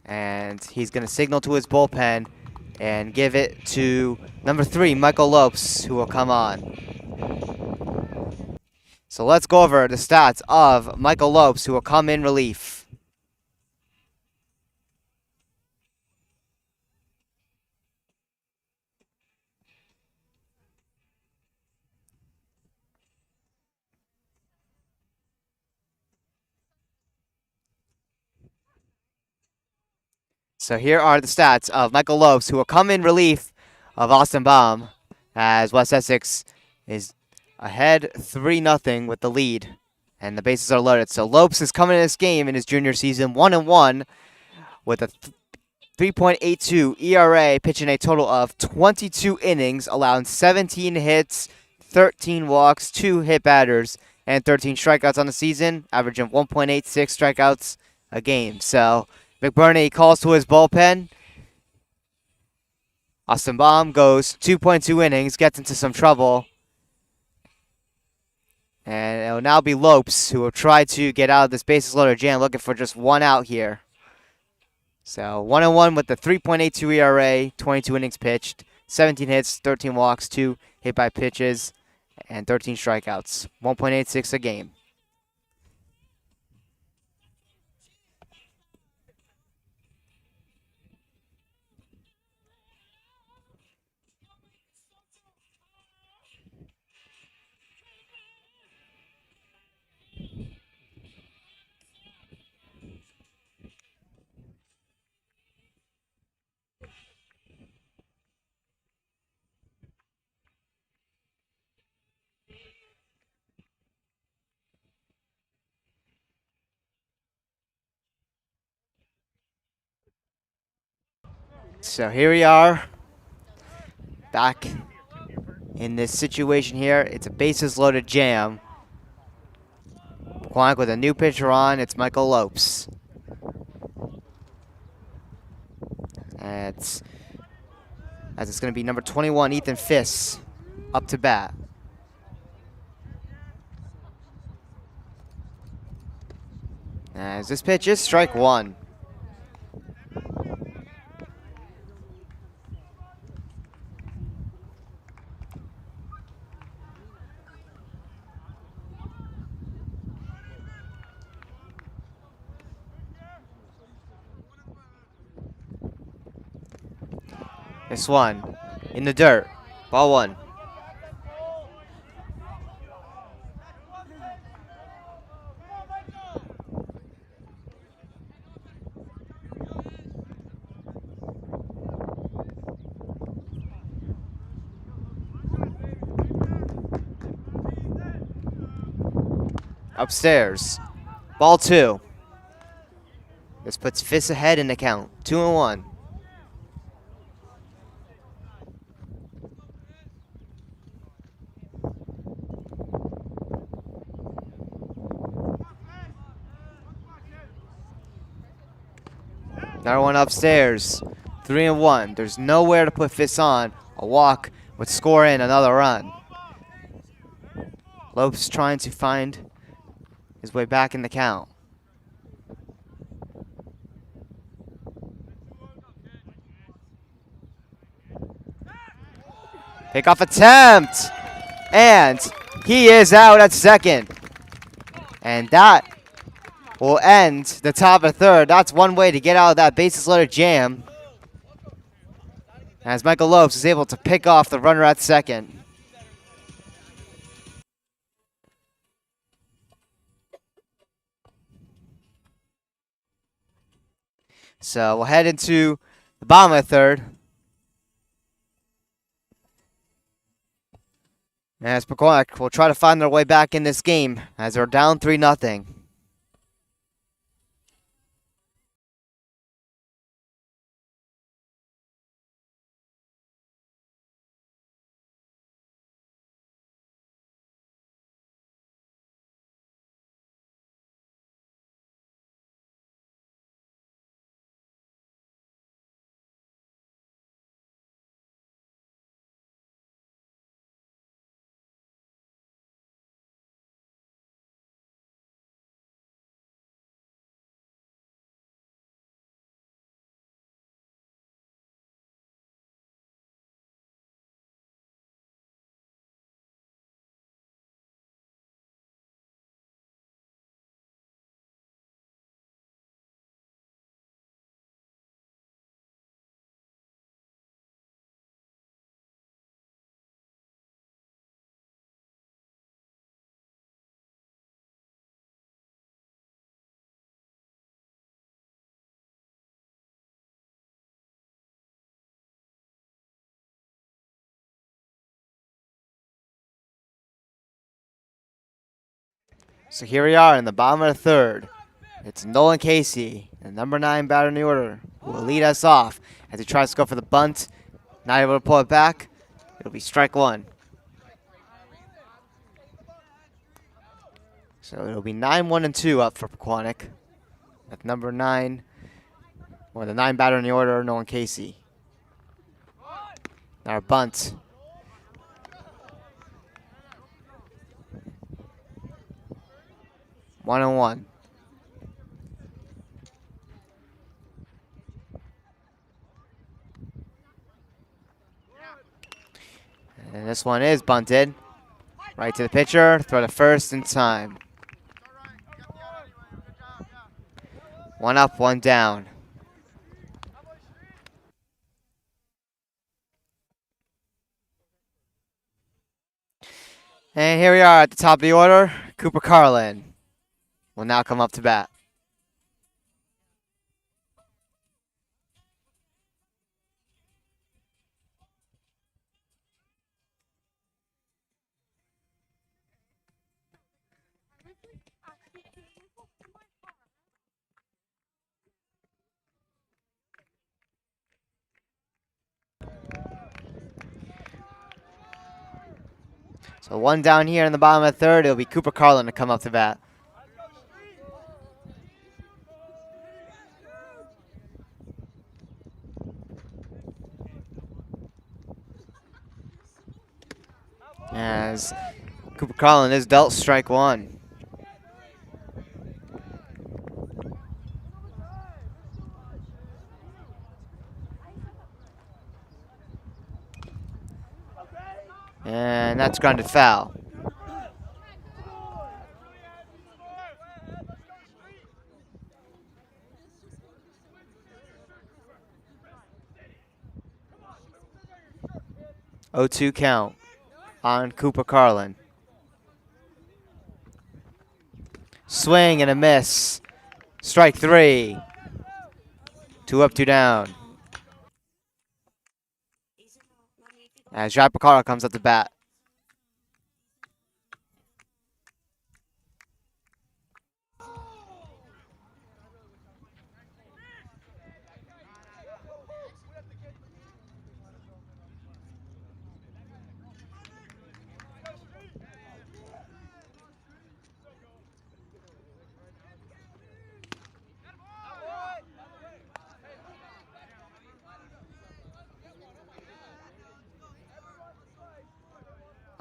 and he's going to signal to his bullpen and give it to number 3, Michael Lopes, who will come on. So let's go over the stats of Michael Lopes, who will come in relief. So here are the stats of Michael Lopes, who will come in relief of Austin Baum, as West Essex is ahead 3-0 with the lead, and the bases are loaded. So Lopes is coming in this game in his junior season 1-1 with a 3.82 ERA, pitching a total of 22 innings, allowing 17 hits, 13 walks, 2 hit batters, and 13 strikeouts on the season, averaging 1.86 strikeouts a game. So McBurney calls to his bullpen. Austin Baum goes 2.2 innings, gets into some trouble. And it'll now be Lopes who will try to get out of this bases loaded jam, looking for just one out here. So 1-1 with the 3.82 ERA, 22 innings pitched, 17 hits, 13 walks, 2 hit by pitches, and 13 strikeouts. 1.86 a game. So here we are, back in this situation here. It's a bases loaded jam. Pequannock with a new pitcher on. It's Michael Lopes. As it's going to be number 21, Ethan Fiss, up to bat. As this pitch is strike one. This one in the dirt. Ball one. Upstairs. Ball two. This puts Fiss ahead in the count. 2-1. Another one upstairs. 3-1. There's nowhere to put Fiss on. A walk would score in another run. Lopes trying to find his way back in the count. Pickoff attempt! And he is out at second. And that will end the top of third. That's one way to get out of that bases loaded jam, as Michael Lopes is able to pick off the runner at second. So we'll head into the bottom of the third. As Pequannock will try to find their way back in this game as they're down 3-0. So here we are in the bottom of the third. It's Nolan Casey, the number 9 batter in the order, who will lead us off as he tries to go for the bunt. Not able to pull it back. It'll be strike one. So it'll be 9-1-2 up for Pequannock At number 9, or the 9 batter in the order, Nolan Casey. Now our bunt. One and one. And this one is bunted. Right to the pitcher, throw to first in time. 1 up, 1 down. And here we are at the top of the order. Cooper Carlin will now come up to bat. So 1 down here in the bottom of the third. It'll be Cooper Carlin to come up to bat. As Cooper Carlin is dealt strike 1. And that's grounded foul. Oh, 2 count on Cooper Carlin. Swing and a miss. Strike 3. 2 up, 2 down. As Jack Picardo comes up to bat.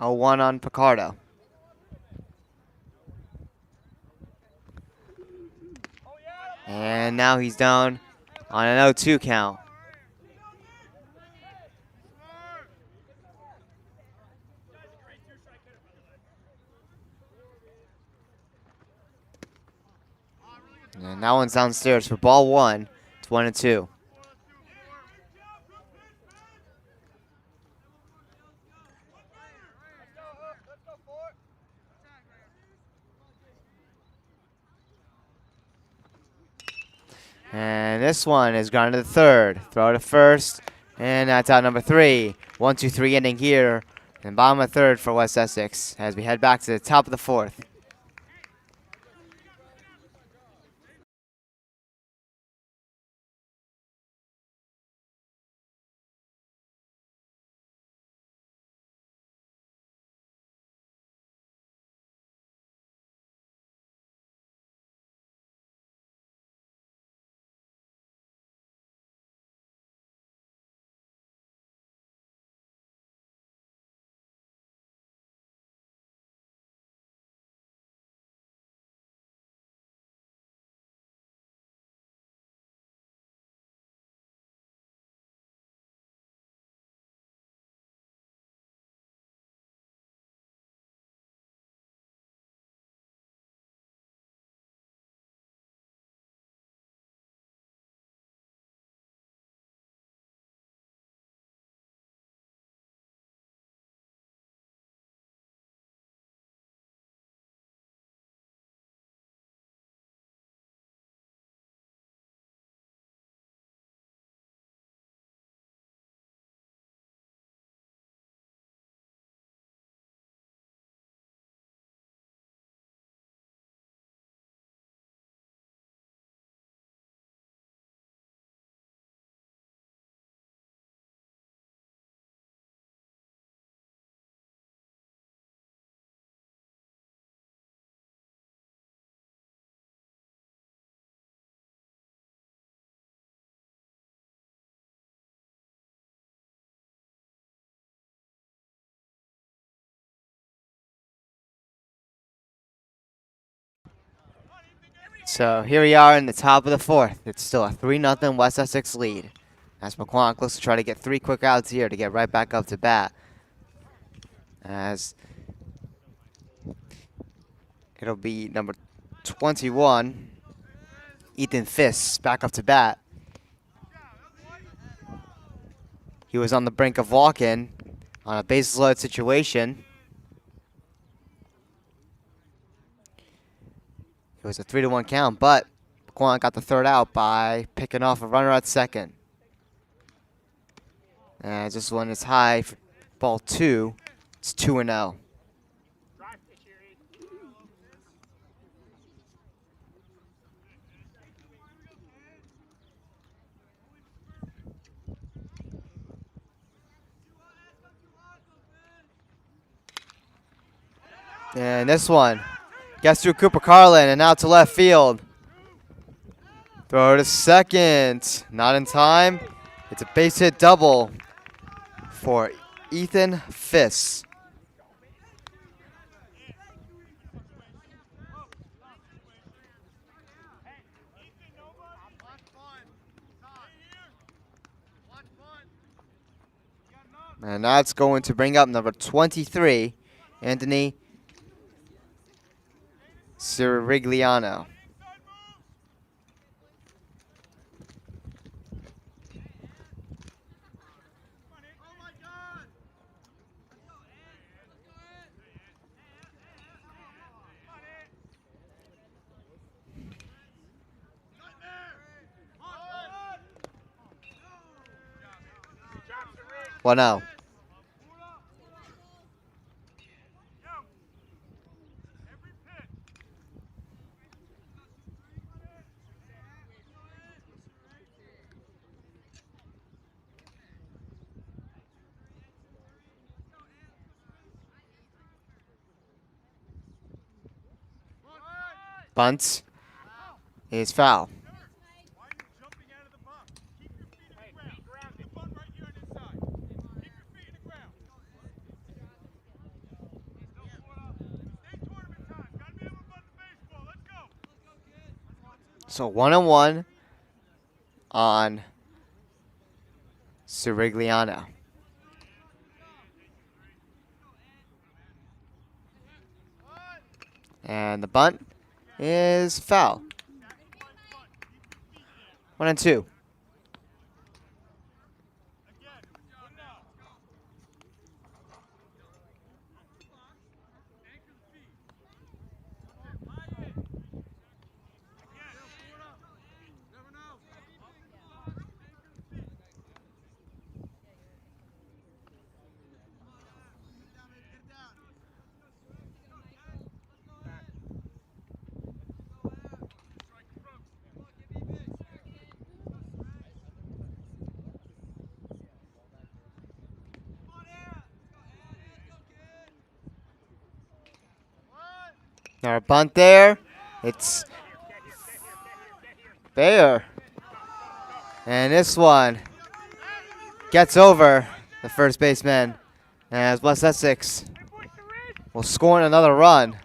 A 1 on Picardo. And now he's down on an 0-2 count. And that one's downstairs for ball 1. It's 1 and 2. And this one is gone to the third. Throw to first. And that's out number 3. 1-2-3 inning here. And bottom of third for West Essex as we head back to the top of the 4th. So here we are in the top of the fourth. It's still a 3-0 West Essex lead. As Pequannock looks to try to get 3 quick outs here to get right back up to bat. As it'll be number 21, Ethan Fiss, back up to bat. He was on the brink of walk-in on a bases loaded situation. It was a 3-1 count, but Pequannock got the third out by picking off a runner at second. As this one is high for ball 2. It's 2-0. And this one gets through Cooper Carlin and out to left field. Throw to second. Not in time. It's a base hit double for Ethan Fiss. And that's going to bring up number 23, Anthony Sirigliano. Well, no. Bunt is foul. So 1-1 on Sirigliano. And the bunt is foul. 1-2. Now a bunt there. It's fair. And this one gets over the first baseman as West Essex will score another run.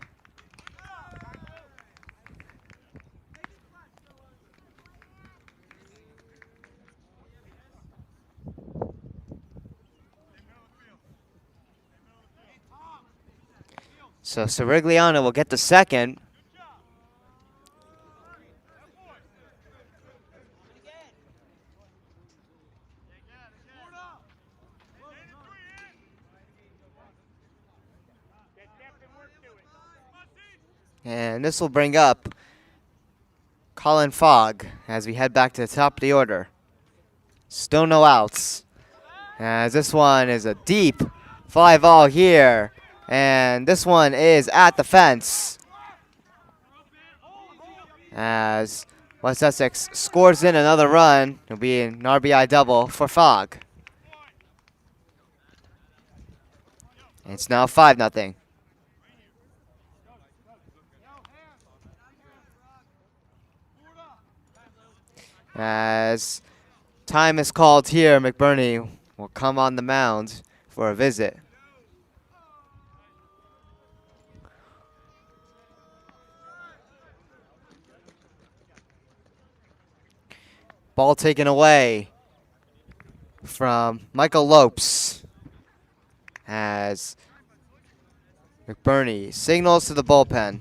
So Sirigliano will get the second. And this will bring up Colin Fogg as we head back to the top of the order. Still no outs. As this one is a deep fly ball here. And this one is at the fence. As West Essex scores in another run, it'll be an RBI double for Fogg. It's now 5-0. As time is called here, McBurney will come on the mound for a visit. Ball taken away from Michael Lopes as McBurney signals to the bullpen.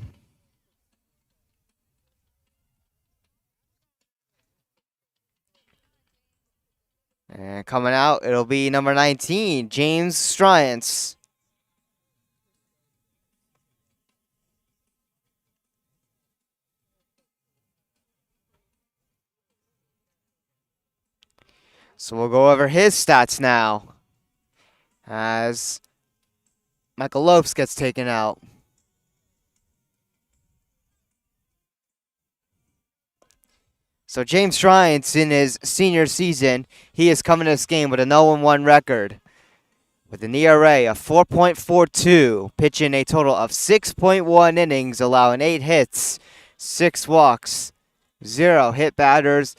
And coming out, it'll be number 19, James Stryance. So we'll go over his stats now as Michael Lopes gets taken out. So James Stryance, in his senior season, he is coming to this game with a 0-1 record, with an ERA of 4.42, pitching a total of 6.1 innings, allowing 8 hits, 6 walks, 0 hit batters,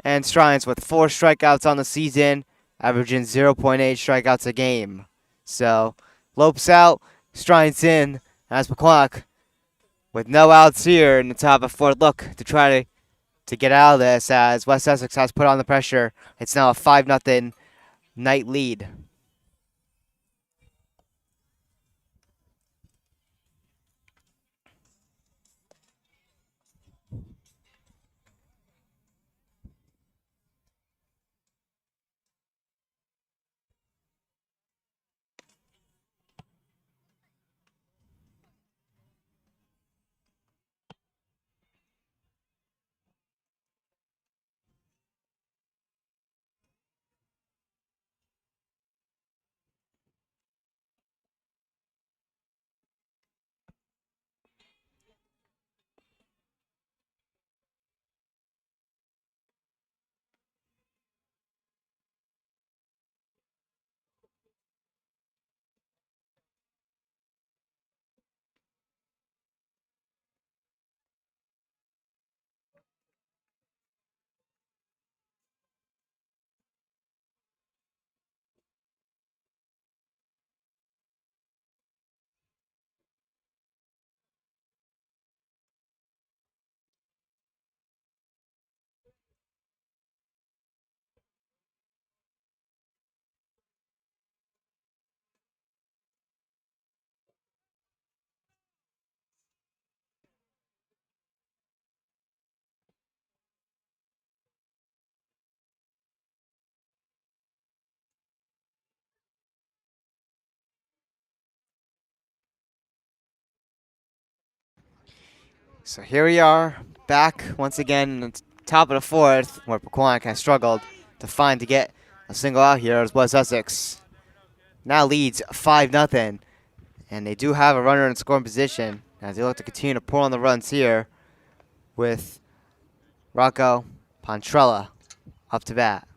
and Stryance with 4 strikeouts on the season, averaging 0.8 strikeouts a game. So Lopes out, Stryance in, as Pequannock with no outs here in the top of 4th. Look to try to get out of this as West Essex has put on the pressure. It's now a 5-0 night lead. So here we are, back once again in the top of the 4th, where Pequannock has struggled to get a single out here as West Essex now leads 5-0, and they do have a runner in scoring position as they look to continue to pour on the runs here with Rocco Pontrella up to bat.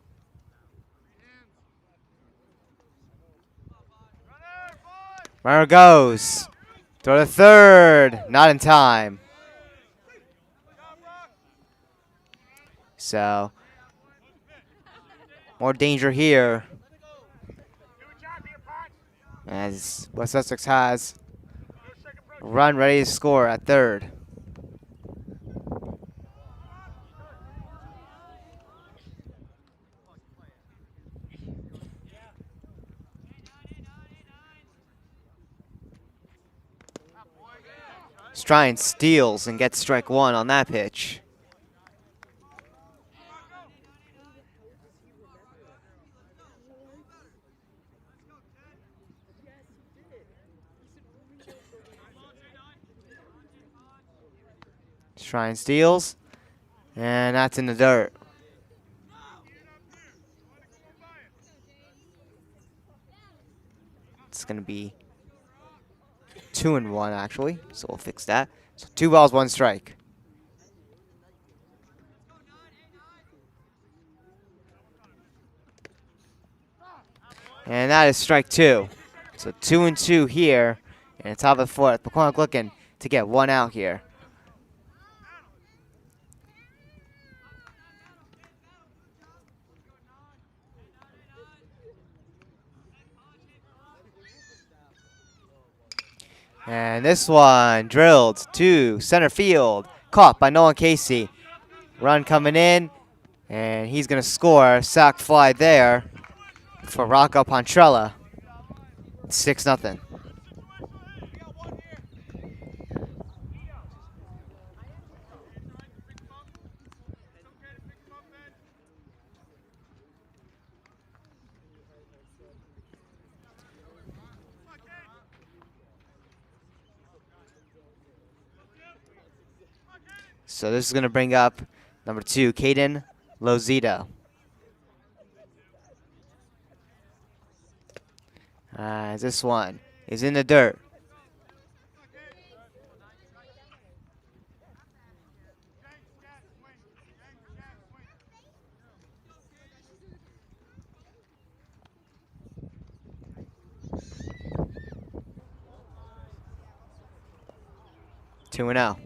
Runner goes. Throw to third. Not in time. So, more danger here as West Essex has a run ready to score at third. Stryance steals and gets strike 1 on that pitch. Stryance steals, and that's in the dirt. It's going to be 2-1 actually, so we'll fix that. So 2 balls, 1 strike. And that is strike 2. So 2-2 here in the top of the 4th. Pequannock looking to get 1 out here. And this one drilled to center field. Caught by Nolan Casey. Run coming in. And he's going to score. Sack fly there for Rocco Pontrella. 6-0. So this is going to bring up number 2, Caden Lozito. This one is in the dirt. Two and out.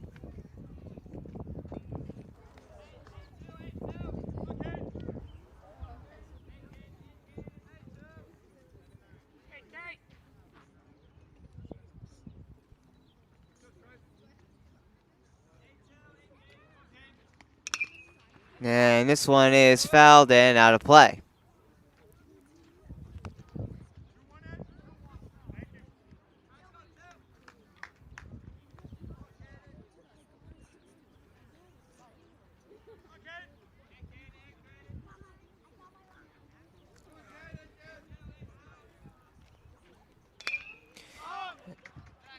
And this one is fouled and out of play.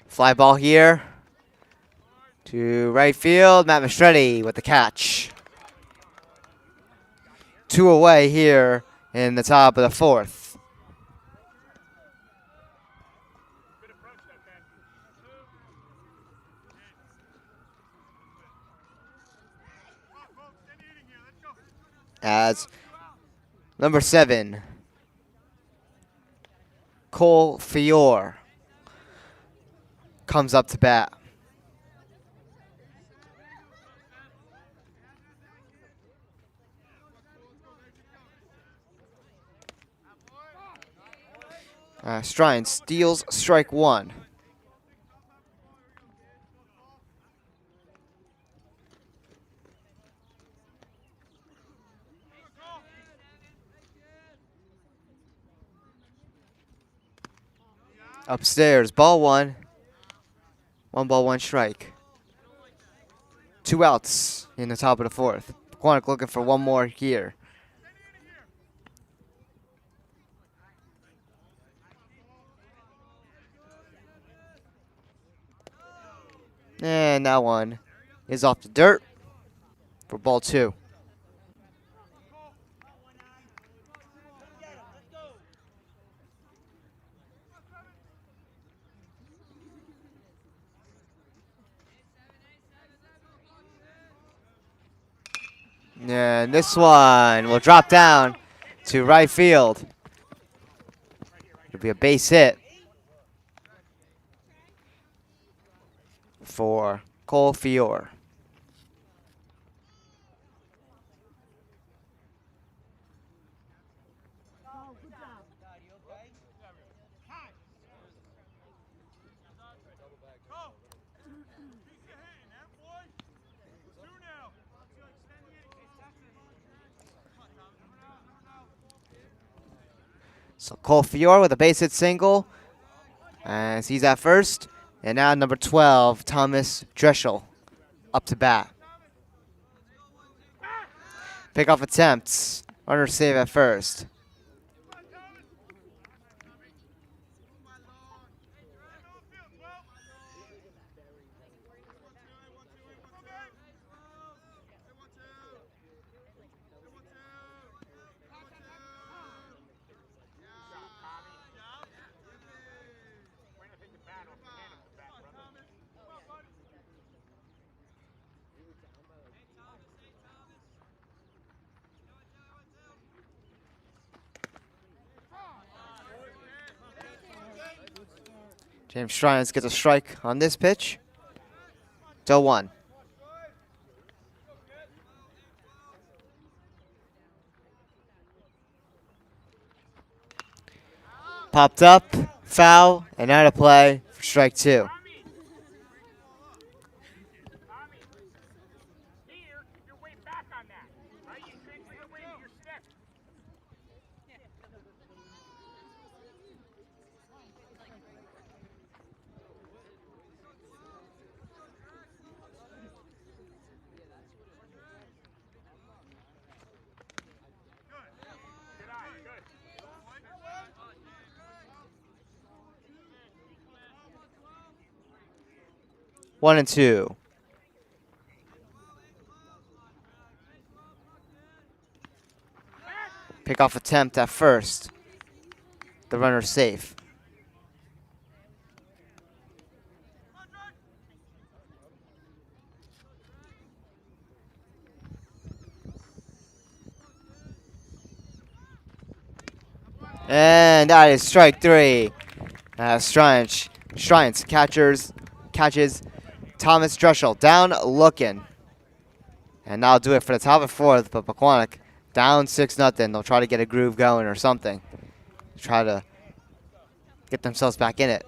Fly ball here to right field. Matt Mastretti with the catch. 2 away here in the top of the 4th. As number 7, Cole Fior, comes up to bat. Strine steals strike 1. Upstairs, ball 1. 1 ball, 1 strike. 2 outs in the top of the 4th. Pequannock looking for 1 more here. And that one is off the dirt for ball 2. And this one will drop down to right field. It'll be a base hit for Cole Fior. So Cole Fior with a base hit single as he's at first. And now number 12, Thomas Dreschel, up to bat. Pickoff attempts. Runner save at first. James Strines gets a strike on this pitch. 0-1. Popped up, foul, and out of play for strike 2. 1-2. Pickoff attempt at first. The runner's safe. And that is strike 3. Strines catches Thomas Dreschel down looking. And that'll do it for the top of the 4th, but Pequannock down 6-0. They'll try to get a groove going or something. Try to get themselves back in it.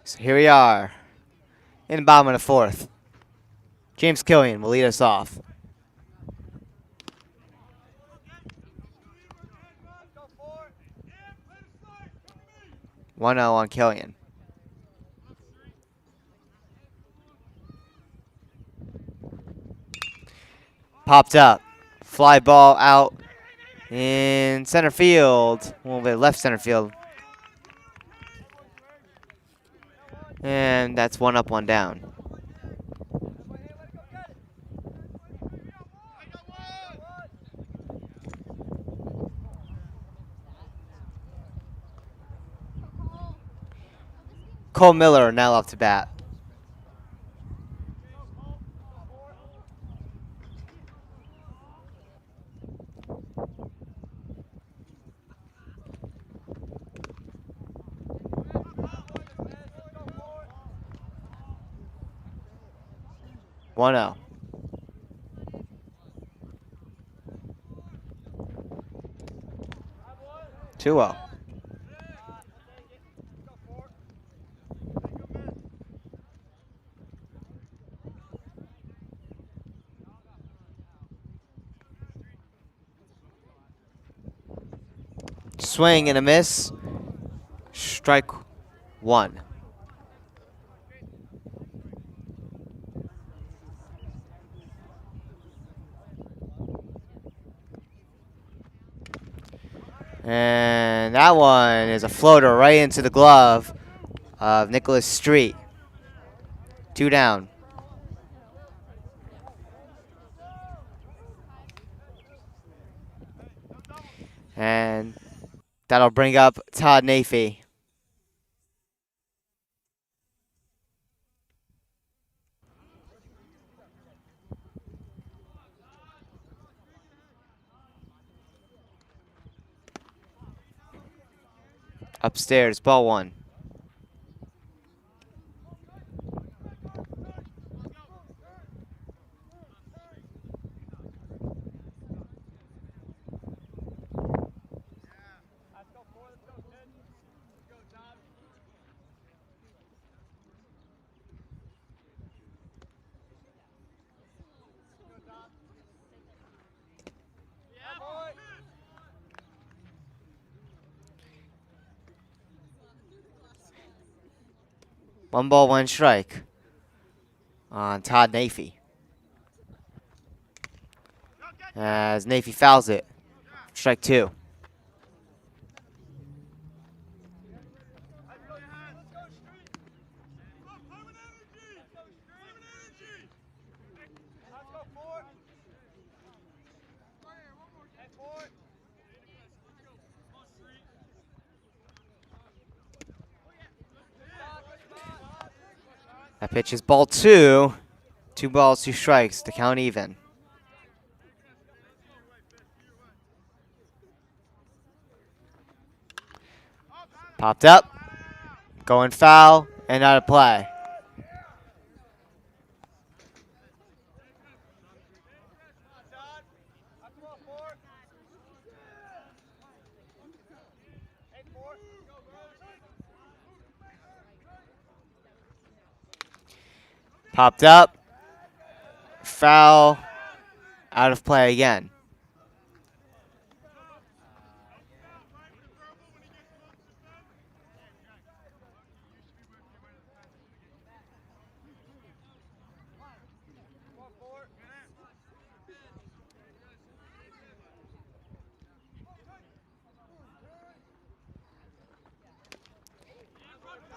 So here we are in the bottom of the 4th. James Killian will lead us off. 1-0 on Killian. Popped up. Fly ball out in center field. A little bit left center field. And that's 1 up, 1 down. Cole Miller now up to bat. One 0. Two 0. Swing and a miss. Strike 1. And that one is a floater right into the glove of Nicholas Street. 2 down. And that'll bring up Todd Nafee. Upstairs, ball 1. 1 ball, 1 strike on Todd Nafee. As Nafee fouls it. Strike 2. That pitch is ball 2. 2 balls, 2 strikes to count even. Popped up, going foul, and out of play. Popped up, foul, out of play again.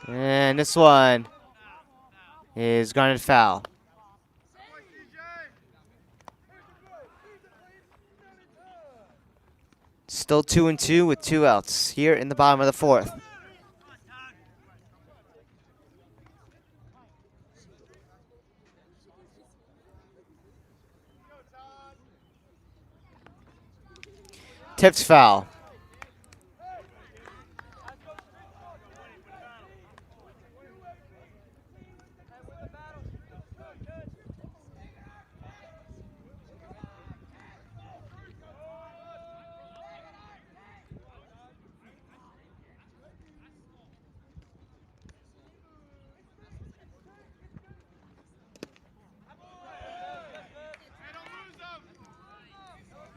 And this one is grounded foul. Still 2-2 with 2 outs here in the bottom of the 4th. Tips foul.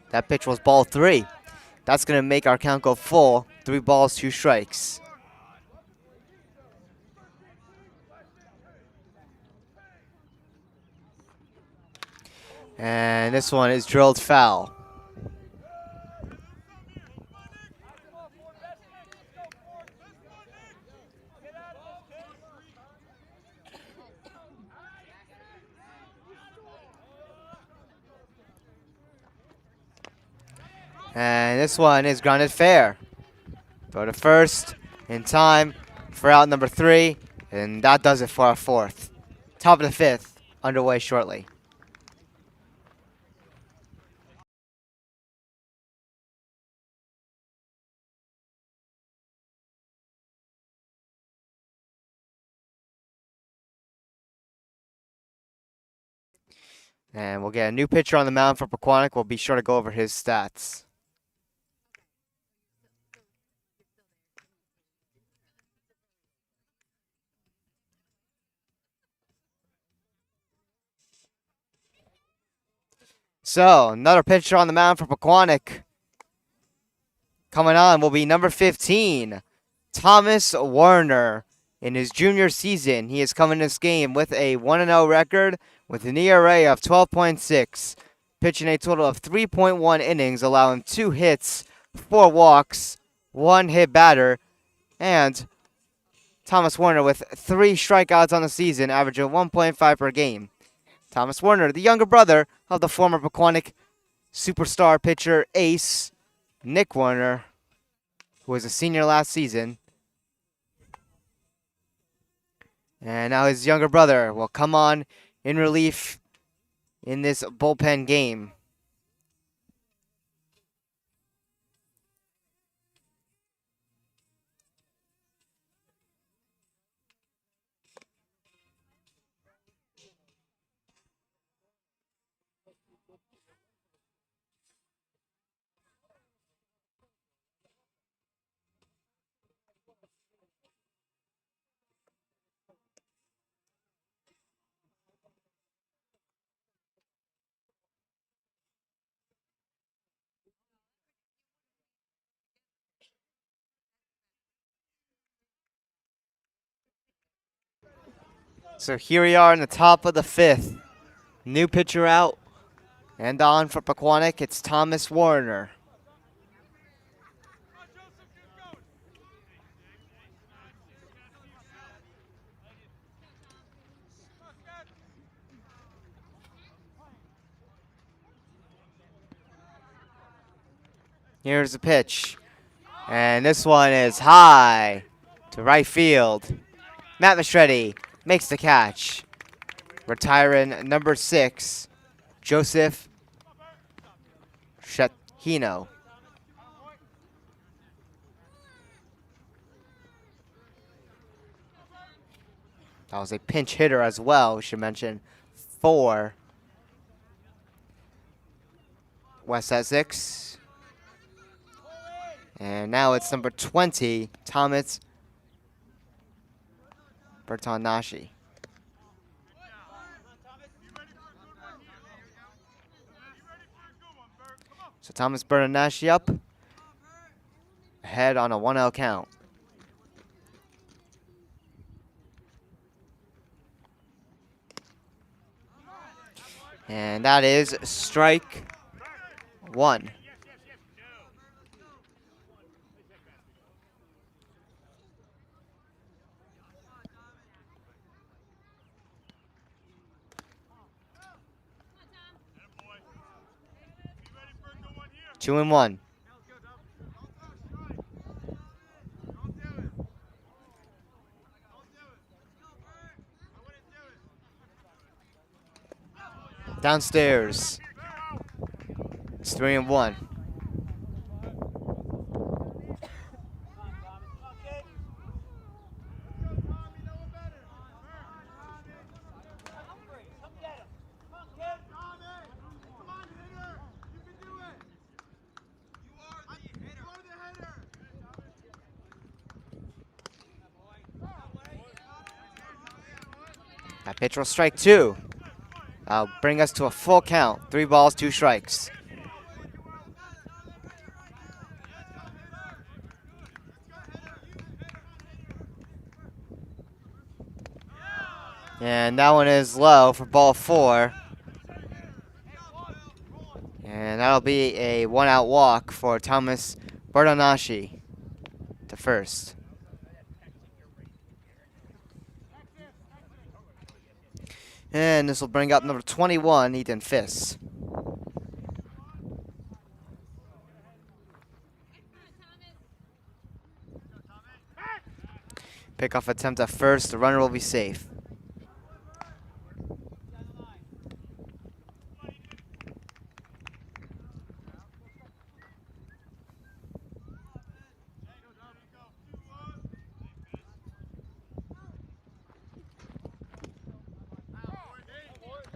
That pitch was ball 3. That's going to make our count go full. 3 balls, 2 strikes. And this one is drilled foul. And this one is grounded fair. Go to first in time for out number 3. And that does it for our 4th. Top of the 5th, underway shortly. And we'll get a new pitcher on the mound for Pequannock. We'll be sure to go over his stats. So, another pitcher on the mound for Pequannock. Coming on will be number 15, Thomas Warner. In his junior season, he is coming this game with a 1-0 record with an ERA of 12.6, pitching a total of 3.1 innings, allowing 2 hits, 4 walks, 1 hit batter, and Thomas Warner with 3 strikeouts on the season, averaging 1.5 per game. Thomas Warner, the younger brother of the former Pequannock superstar pitcher ace, Nick Warner, who was a senior last season. And now his younger brother will come on in relief in this bullpen game. So here we are in the top of the 5th. New pitcher out. And on for Pequannock, it's Thomas Warner. Here's the pitch. And this one is high to right field. Matt Mastretti makes the catch. Retiring number 6, Joseph Shehino. That was a pinch hitter as well, we should mention, for West Essex. And now it's number 20, Thomas Bertanashi. So Thomas Bertanashi up, ahead on a 1-0 count. And that is strike 1. Two and 1. Downstairs. It's 3 and 1. That pitch will strike 2. That'll bring us to a full count. 3 balls, 2 strikes. And that one is low for ball 4. And that'll be a 1-out walk for Thomas Bertanashi to first. And this will bring up number 21, Ethan Fiss. Pickoff attempt at first. The runner will be safe.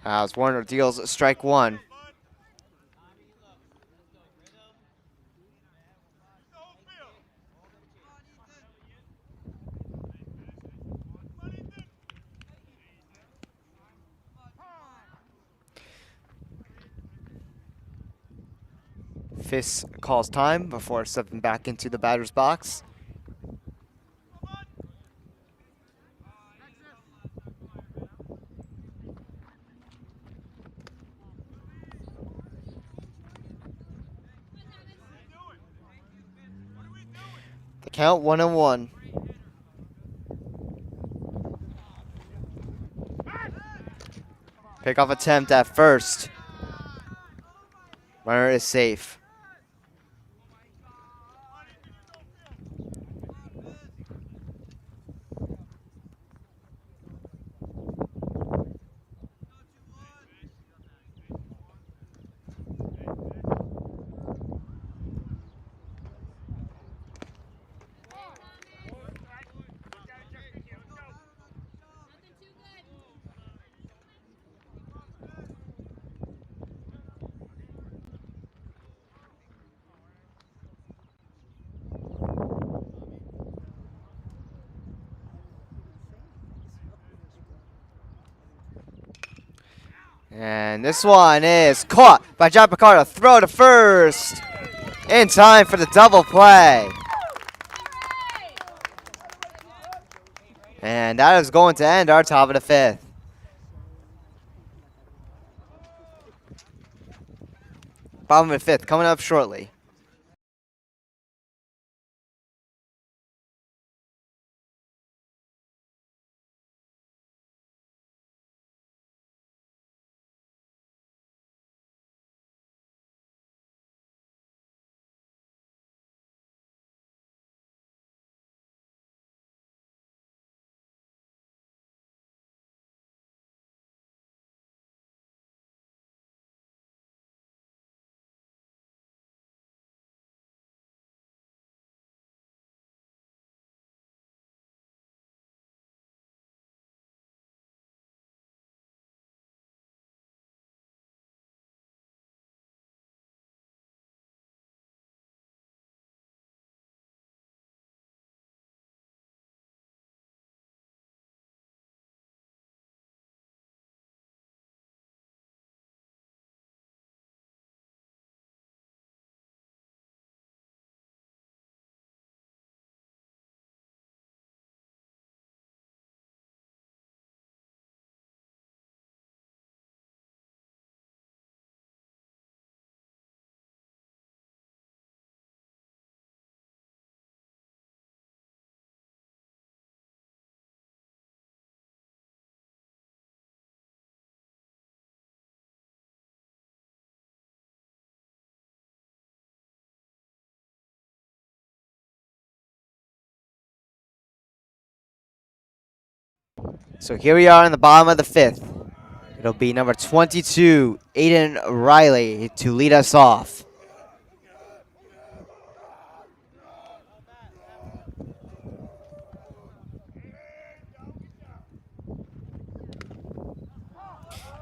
As Warner deals strike 1. Fiss calls time before stepping back into the batter's box. The count 1-1. Pickoff attempt at first. Runner is safe. And this one is caught by John Picardo. Throw to first. In time for the double play. And that is going to end our top of the fifth. Bottom of the fifth coming up shortly. So here we are in the bottom of the fifth. It'll be number 22, Aiden Riley, to lead us off.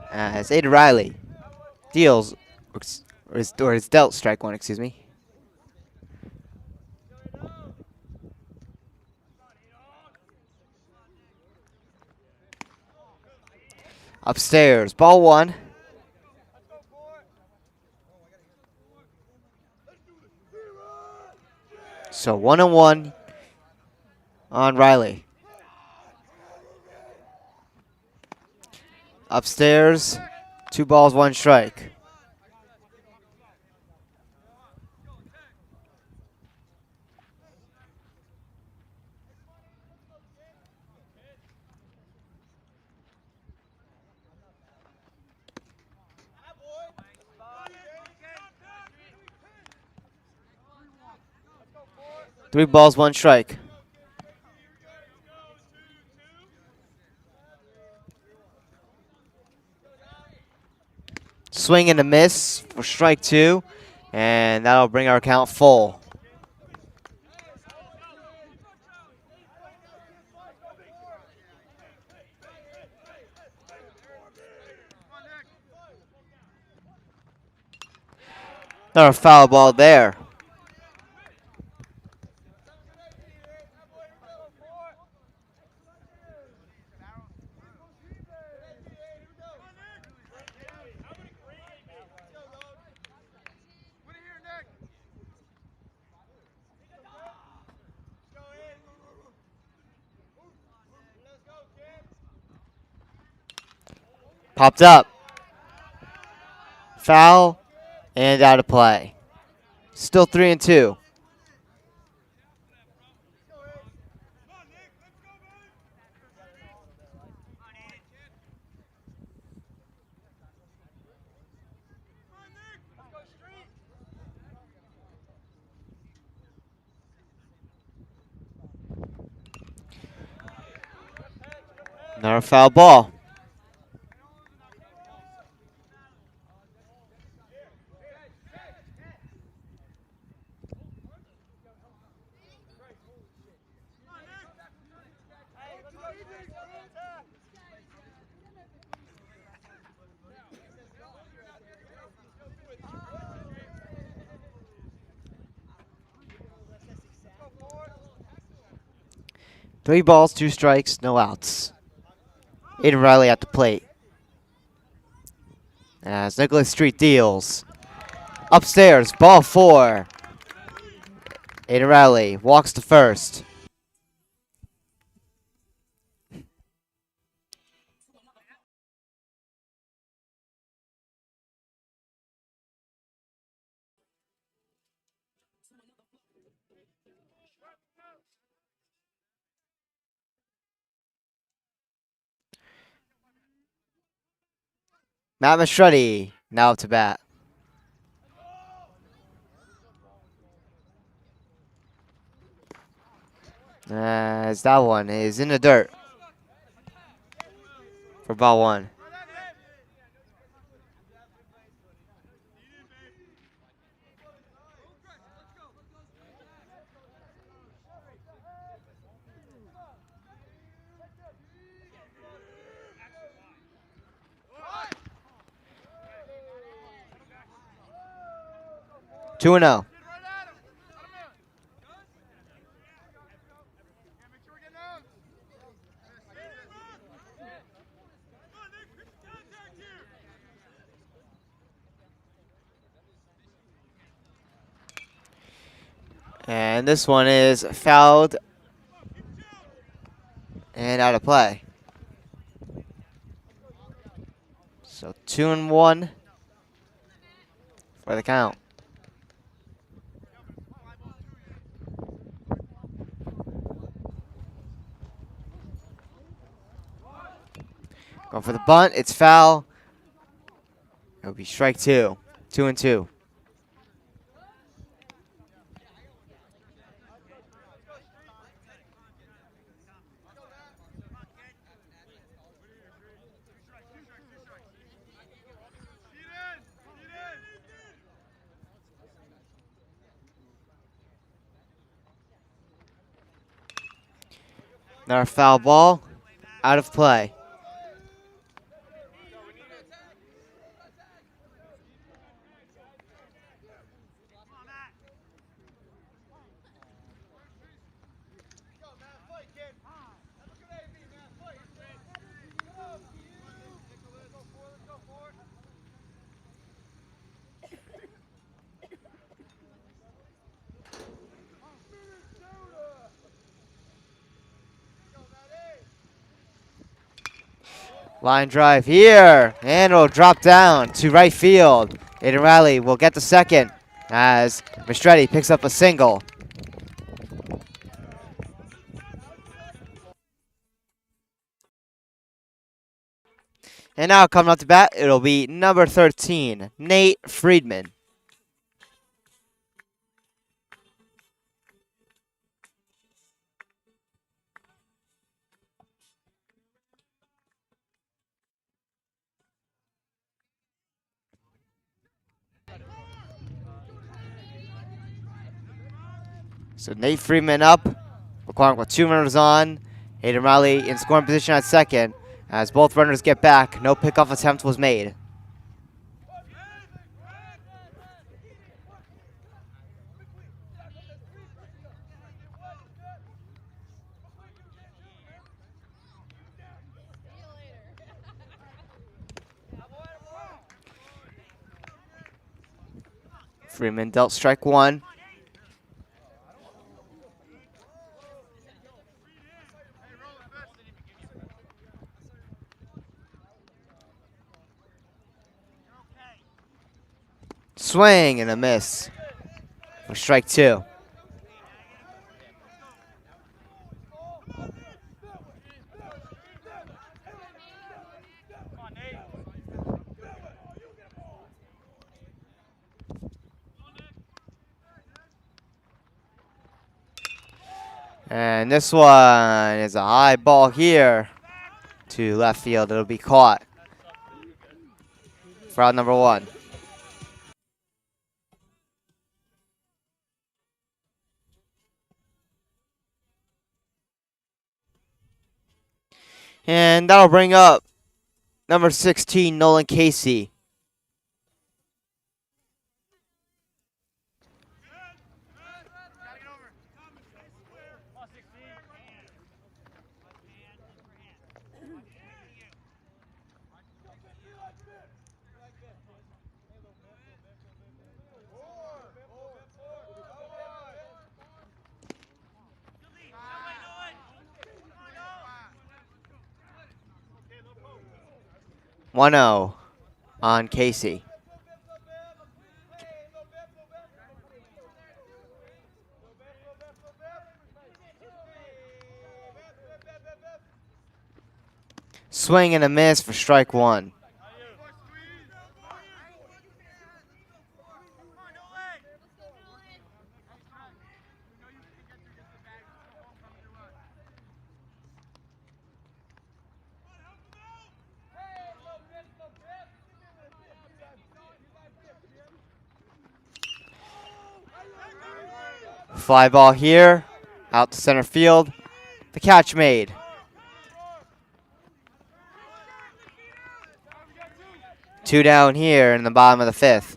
As Aiden Riley deals, or is dealt strike one, excuse me. Upstairs, ball one. So 1-1 on Riley. Upstairs, 2 balls, 1 strike. Three balls, 1 strike. Swing and a miss for strike 2, and that'll bring our count full. Another foul ball there. Popped up. Foul and out of play. Still 3-2. Another foul ball. Three balls, 2 strikes, no outs. Aiden Riley at the plate. As Nicholas Street deals. Upstairs, ball 4. Aiden Riley walks to first. Matt Mastretti now up to bat. As that one is in the dirt for ball one. Two and 0. And this one is fouled and out of play. So 2-1 for the count. Going for the bunt. It's foul. It'll be strike two. 2-2. Another foul ball. Out of play. Line drive here, and it'll drop down to right field. Aiden Riley will get the second as Mastretti picks up a single. And now coming up to bat, it'll be number 13, Nate Friedman. So Nate Friedman up. Pequannock with 2 runners on. Aiden Riley in scoring position at second. As both runners get back, no pickoff attempt was made. Freeman dealt strike one. Swing and a miss for strike two. And this one is a high ball here to left field. It'll be caught for out number one. And that'll bring up number 16, Nolan Casey. One 0 on Casey. swing and a miss for strike one. Fly ball here, out to center field. The catch made. Two down here in the bottom of the fifth.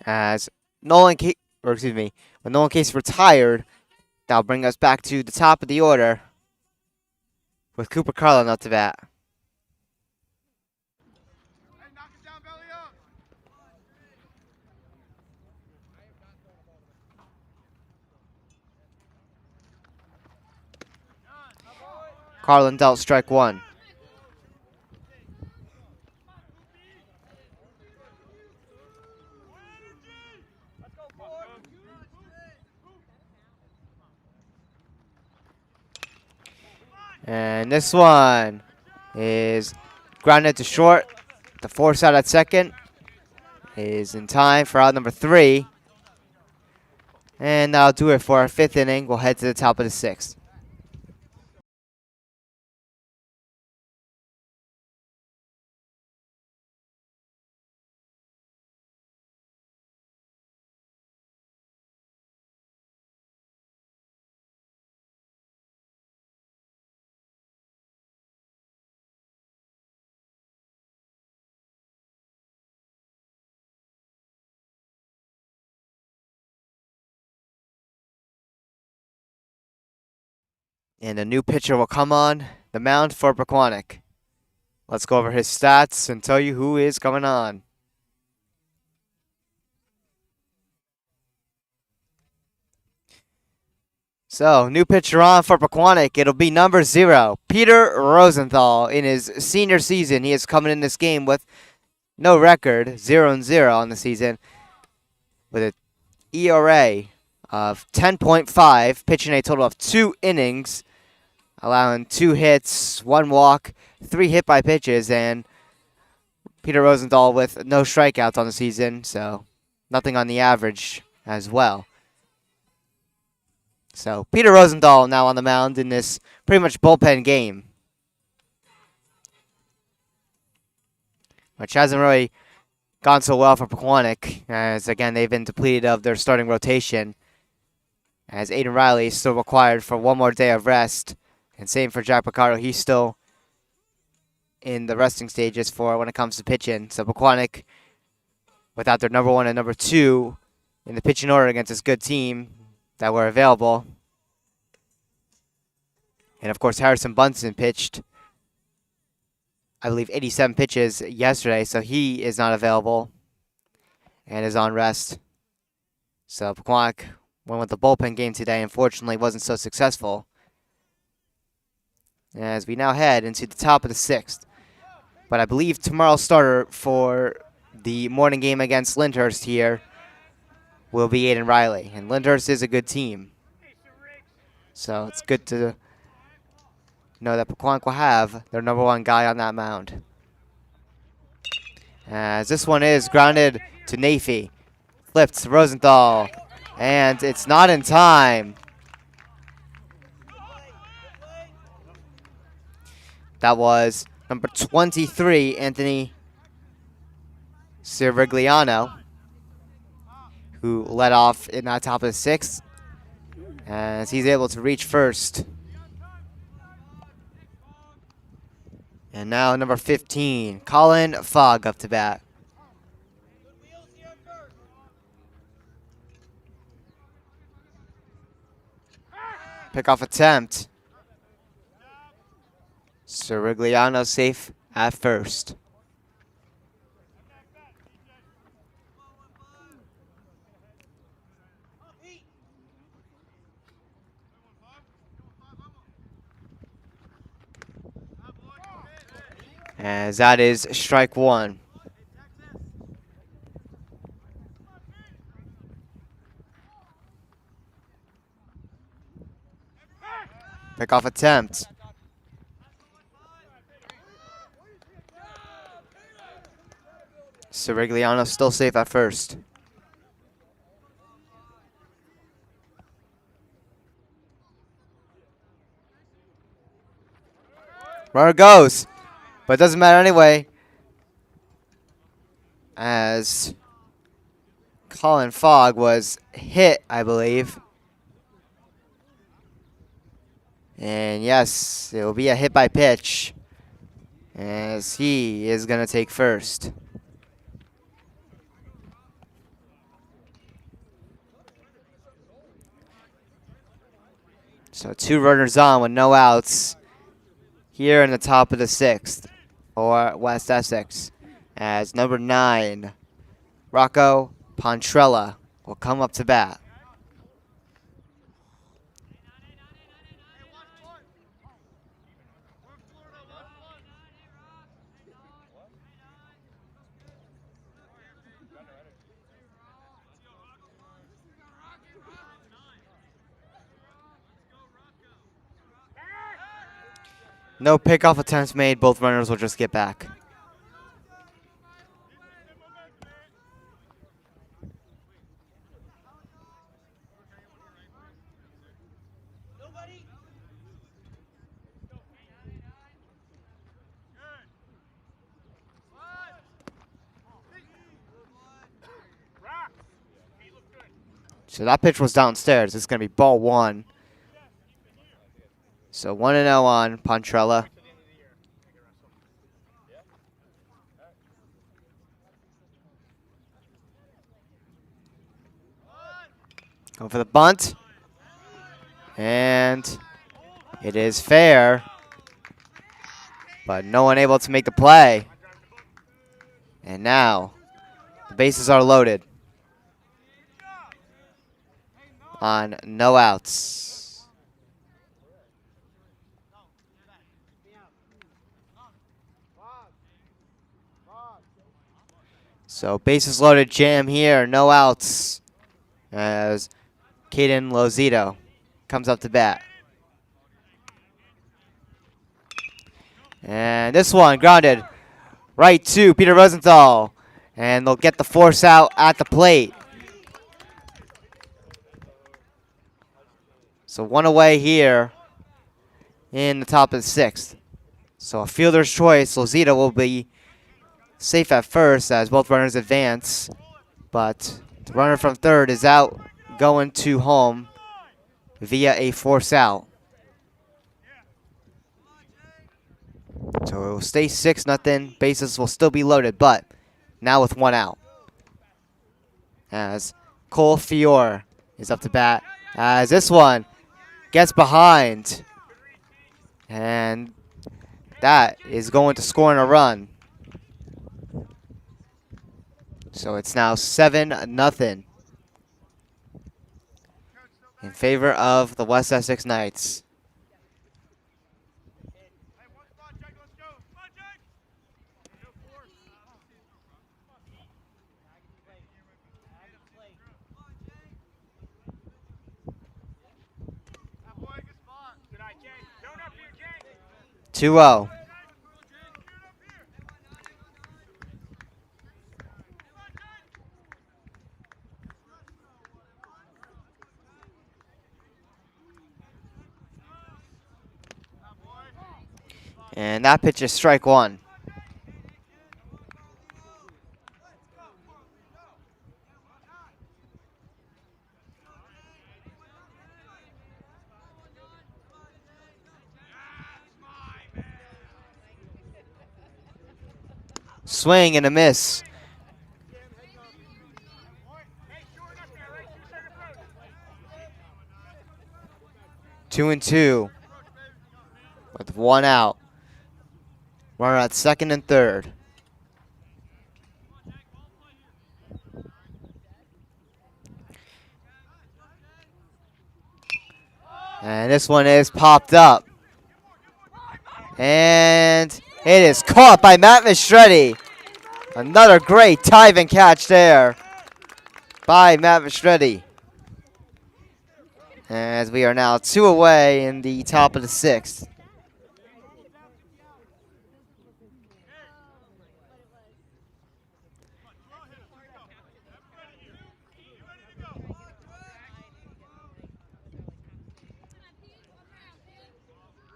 As when Nolan Case retired, that'll bring us back to the top of the order with Cooper Carlin up to bat. Carlin dealt strike one. And this one is grounded to short. The force out at second is in time for out number 3. And that'll do it for our 5th inning. We'll head to the top of the 6th. And a new pitcher will come on the mound for Pequannock. Let's go over his stats and tell you who is coming on. So, new pitcher on for Pequannock. It'll be number 0, Peter Rosenthal. In his senior season, he is coming in this game with no record, 0-0 on the season, with an ERA of 10.5, pitching a total of 2 innings, allowing 2 hits, 1 walk, 3 hit by pitches, and Peter Rosenthal with no strikeouts on the season, so nothing on the average as well. So Peter Rosenthal now on the mound in this pretty much bullpen game, which hasn't really gone so well for Pequannock, as again they've been depleted of their starting rotation, as Aiden Riley is still required for 1 more day of rest, and same for Jack Picardo. He's still in the resting stages for when it comes to pitching. So Pequannock, without their number 1 and number 2 in the pitching order against this good team that were available. And of course, Harrison Bunson pitched, I believe, 87 pitches yesterday, so he is not available and is on rest. So Pequannock went with the bullpen game today. Unfortunately, wasn't so successful, as we now head into the top of the 6th. But I believe tomorrow's starter for the morning game against Lyndhurst here will be Aiden Riley. And Lyndhurst is a good team, so it's good to know that Pequannock will have their number 1 guy on that mound. As this one is grounded to Nafee. Flipped to Rosenthal, and it's not in time. That was number 23, Anthony Sirigliano, who led off in that top of the 6th, as he's able to reach first. And now number 15, Colin Fogg up to bat. Pickoff attempt. Sirigliano safe at first. As that is strike 1. Pickoff attempt. Sirigliano still safe at first. Runner goes, but it doesn't matter anyway, as Colin Fogg was hit, I believe. And yes, it will be a hit by pitch, as he is going to take first. So 2 runners on with no outs here in the top of the 6th for West Essex, as number 9, Rocco Pontrella, will come up to bat. No pickoff attempts made. Both runners will just get back. So that pitch was downstairs. It's going to be ball 1. So 1-0 on Pontrella. Going for the bunt. And it is fair, but no one able to make the play. And now the bases are loaded on no outs. So bases loaded jam here, no outs, as Caden Lozito comes up to bat. And this one grounded right to Peter Rosenthal, and they'll get the force out at the plate. So 1 away here in the top of the 6th. So a fielder's choice. Lozito will be safe at first as both runners advance, but the runner from third is out going to home via a force out. So it will stay 6-0. Bases will still be loaded, but now with 1 out. As Cole Fiore is up to bat, as this one gets behind, and that is going to score in a run. So it's now 7-0 in favor of the West Essex Knights. Two 2-0. And that pitch is strike 1. Swing and a miss. Two and two with 1 out. Runner at second and third. And this one is popped up. And it is caught by Matt Mistretti. Another great diving catch there by Matt Mistretti. as we are now 2 away in the top of the 6th.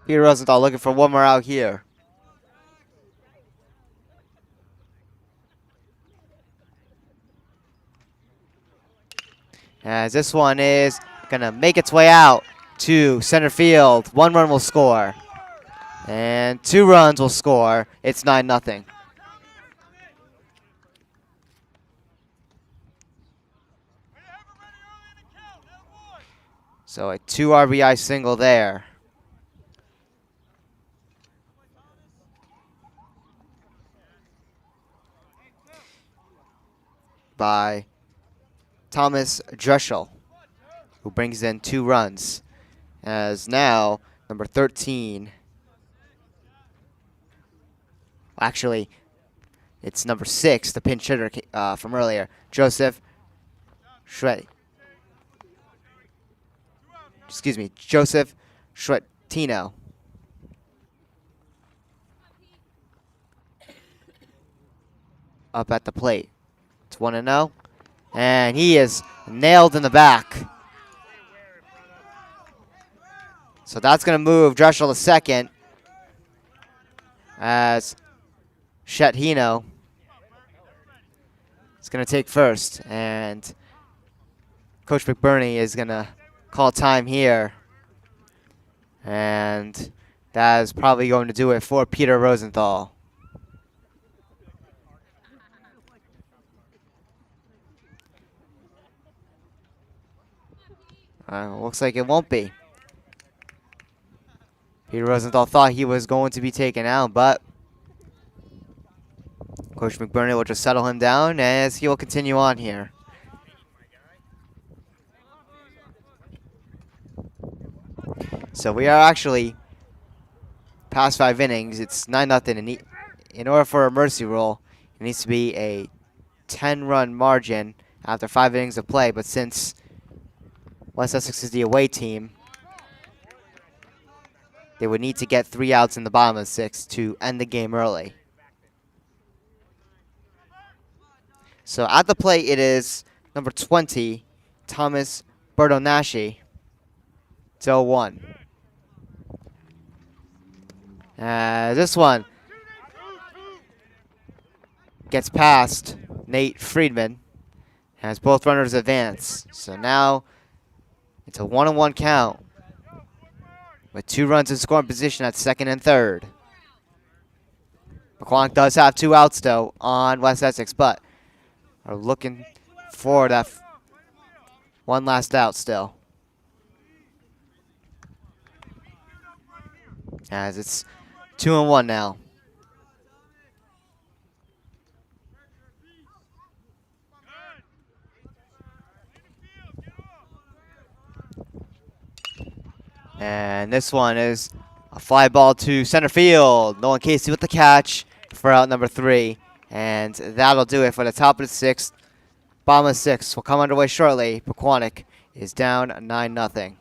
Peter Rosenthal looking for one more out here. As this one is going to make its way out to center field. 1 run will score. And 2 runs will score. It's 9-0. So a 2 RBI single there. By Thomas Dreschel, who brings in 2 runs. As now, number 13. Actually, it's number 6, the pinch hitter from earlier, Joseph Schwettino. Up at the plate. It's 1-0. And he is nailed in the back. So that's going to move Dreschel to second. As Schettino is going to take first. And Coach McBurney is going to call time here. And that is probably going to do it for Peter Rosenthal. Looks like it won't be. Peter Rosenthal thought he was going to be taken out, but Coach McBurney will just settle him down as he will continue on here. So we are actually past 5 innings. It's 9-0. And in order for a mercy rule, it needs to be a 10-run margin after 5 innings of play. But since West Essex is the away team, they would need to get 3 outs in the bottom of the 6th to end the game early. So at the plate, it is number 20, Thomas Bertonacci. It's 0-1. This one gets past Nate Friedman as both runners advance. So now it's a 1-1 count with 2 runs in scoring position at second and third. Pequannock does have 2 outs, though, on West Essex, but are looking for that one last out still. As it's 2-1 now. And this one is a fly ball to center field. Nolan Casey with the catch for out number 3. And that'll do it for the top of the 6th. Bottom of the 6th will come underway shortly. Pequannock is down 9-0.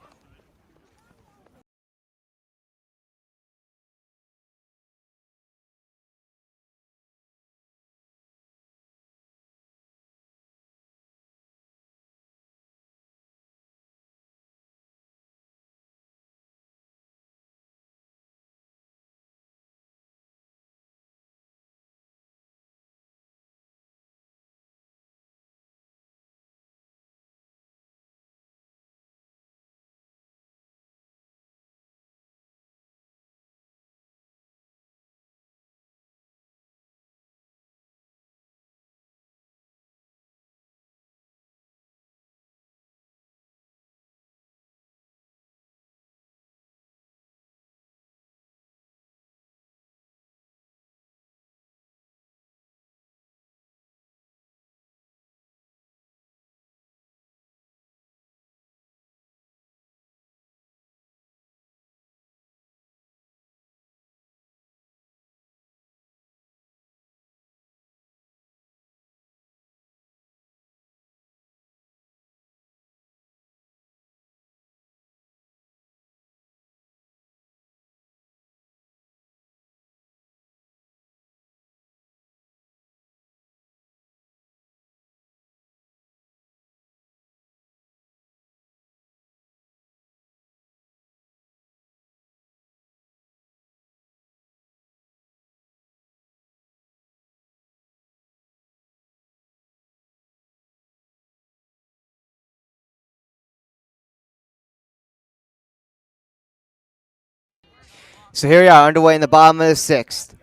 So here we are, underway in the bottom of the 6th.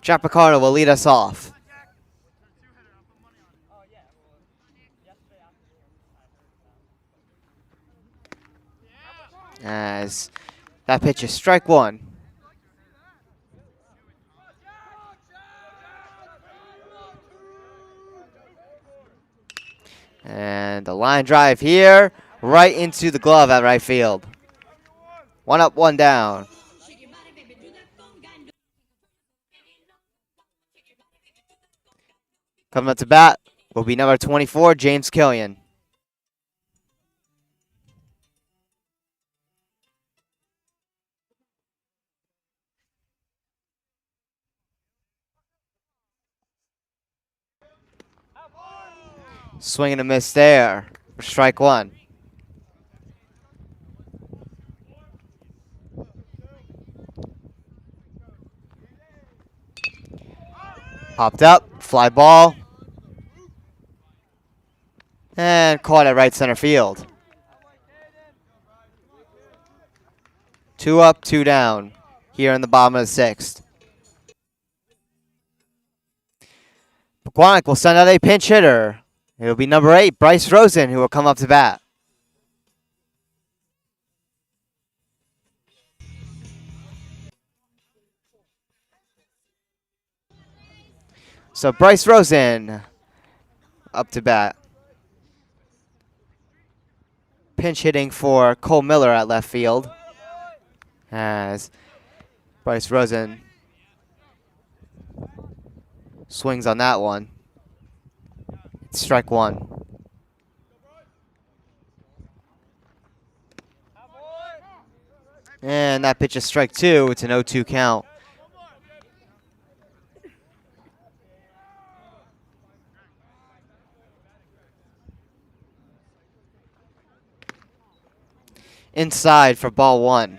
Jack Pequannock will lead us off. As that pitch is strike one. And the line drive here, right into the glove at right field. 1 up, 1 down. Coming up to bat will be number 24, James Killian. Swing and a miss there for strike one. Popped up, fly ball. And caught at right center field. 2 up, 2 down here in the bottom of the 6th. Pequannock will send out a pinch hitter. It'll be number 8, Bryce Rosen, who will come up to bat. So Bryce Rosen up to bat. Pinch hitting for Cole Miller at left field. As Bryce Rosen swings on that one. It's strike one. And that pitch is strike two. It's an 0-2 count. Inside for ball one.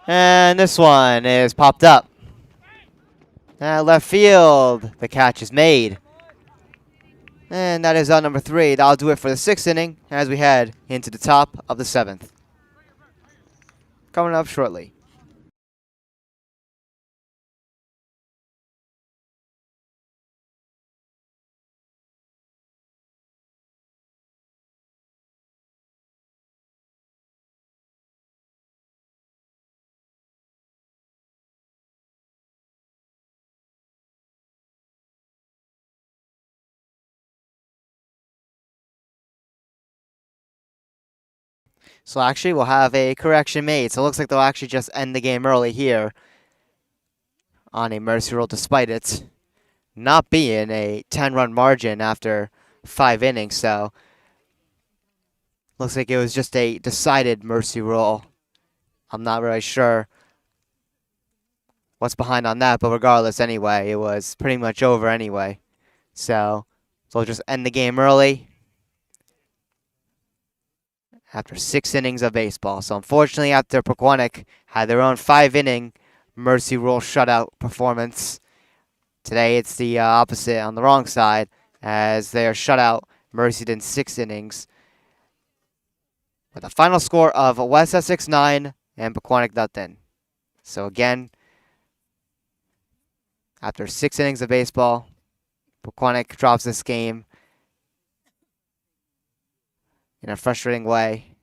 And this one is popped up. Left field, the catch is made. And that is out number 3. That'll do it for the 6th inning as we head into the top of the 7th. Coming up shortly. So actually, we'll have a correction made. So it looks like they'll actually just end the game early here on a mercy rule, despite it not being a 10-run margin after 5 innings. So looks like it was just a decided mercy rule. I'm not really sure what's behind on that, but regardless, anyway, it was pretty much over anyway. So we'll just end the game early after 6 innings of baseball. So unfortunately, after Pequannock had their own 5-inning mercy rule shutout performance, today it's the opposite on the wrong side, as they are shut out, mercied in 6 innings. With a final score of West Essex 9 and Pequannock nothing. So again, after 6 innings of baseball, Pequannock drops this game in a frustrating way,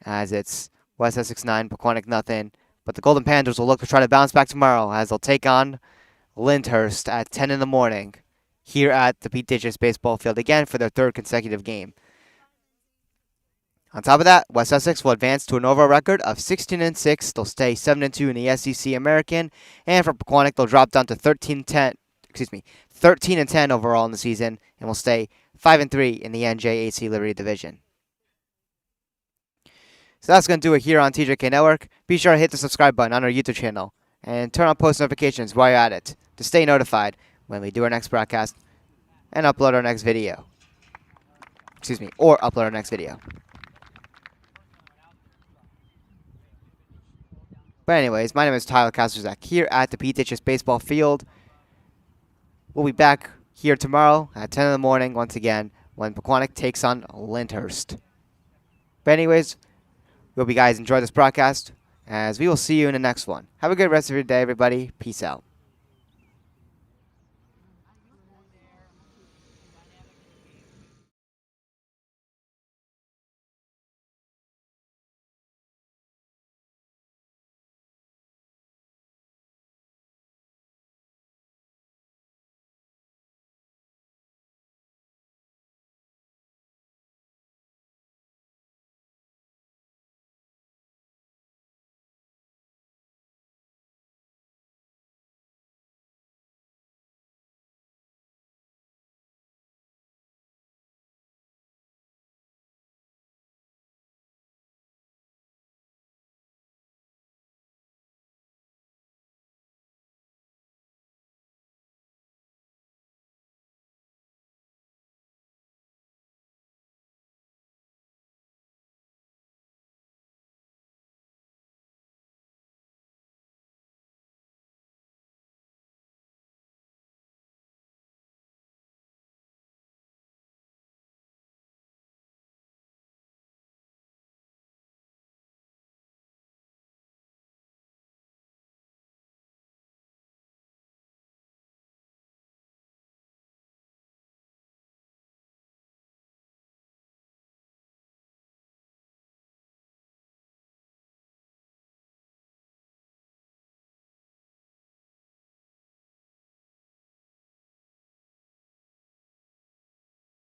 as it's West Essex 9, Pequannock nothing. But the Golden Panthers will look to try to bounce back tomorrow, as they'll take on Lyndhurst at 10 in the morning here at the Pete Ditches baseball field again for their 3rd consecutive game. On top of that, West Essex will advance to an overall record of 16-6. They'll stay 7-2 in the SEC American, and for Pequannock, they'll drop down to 13-10 overall in the season, and will stay 5-3 in the NJAC Liberty Division. So that's going to do it here on TJK Network. Be sure to hit the subscribe button on our YouTube channel and turn on post notifications while you're at it to stay notified when we do our next broadcast and upload our next video. Or upload our next video. But anyways, my name is Tyler Kasperzak here at the Pete Ditches baseball field. we'll be back here tomorrow at 10 in the morning once again when Pequannock takes on Lyndhurst. But anyways, we hope you guys enjoy this broadcast, as we will see you in the next one. Have a good rest of your day, everybody. Peace out.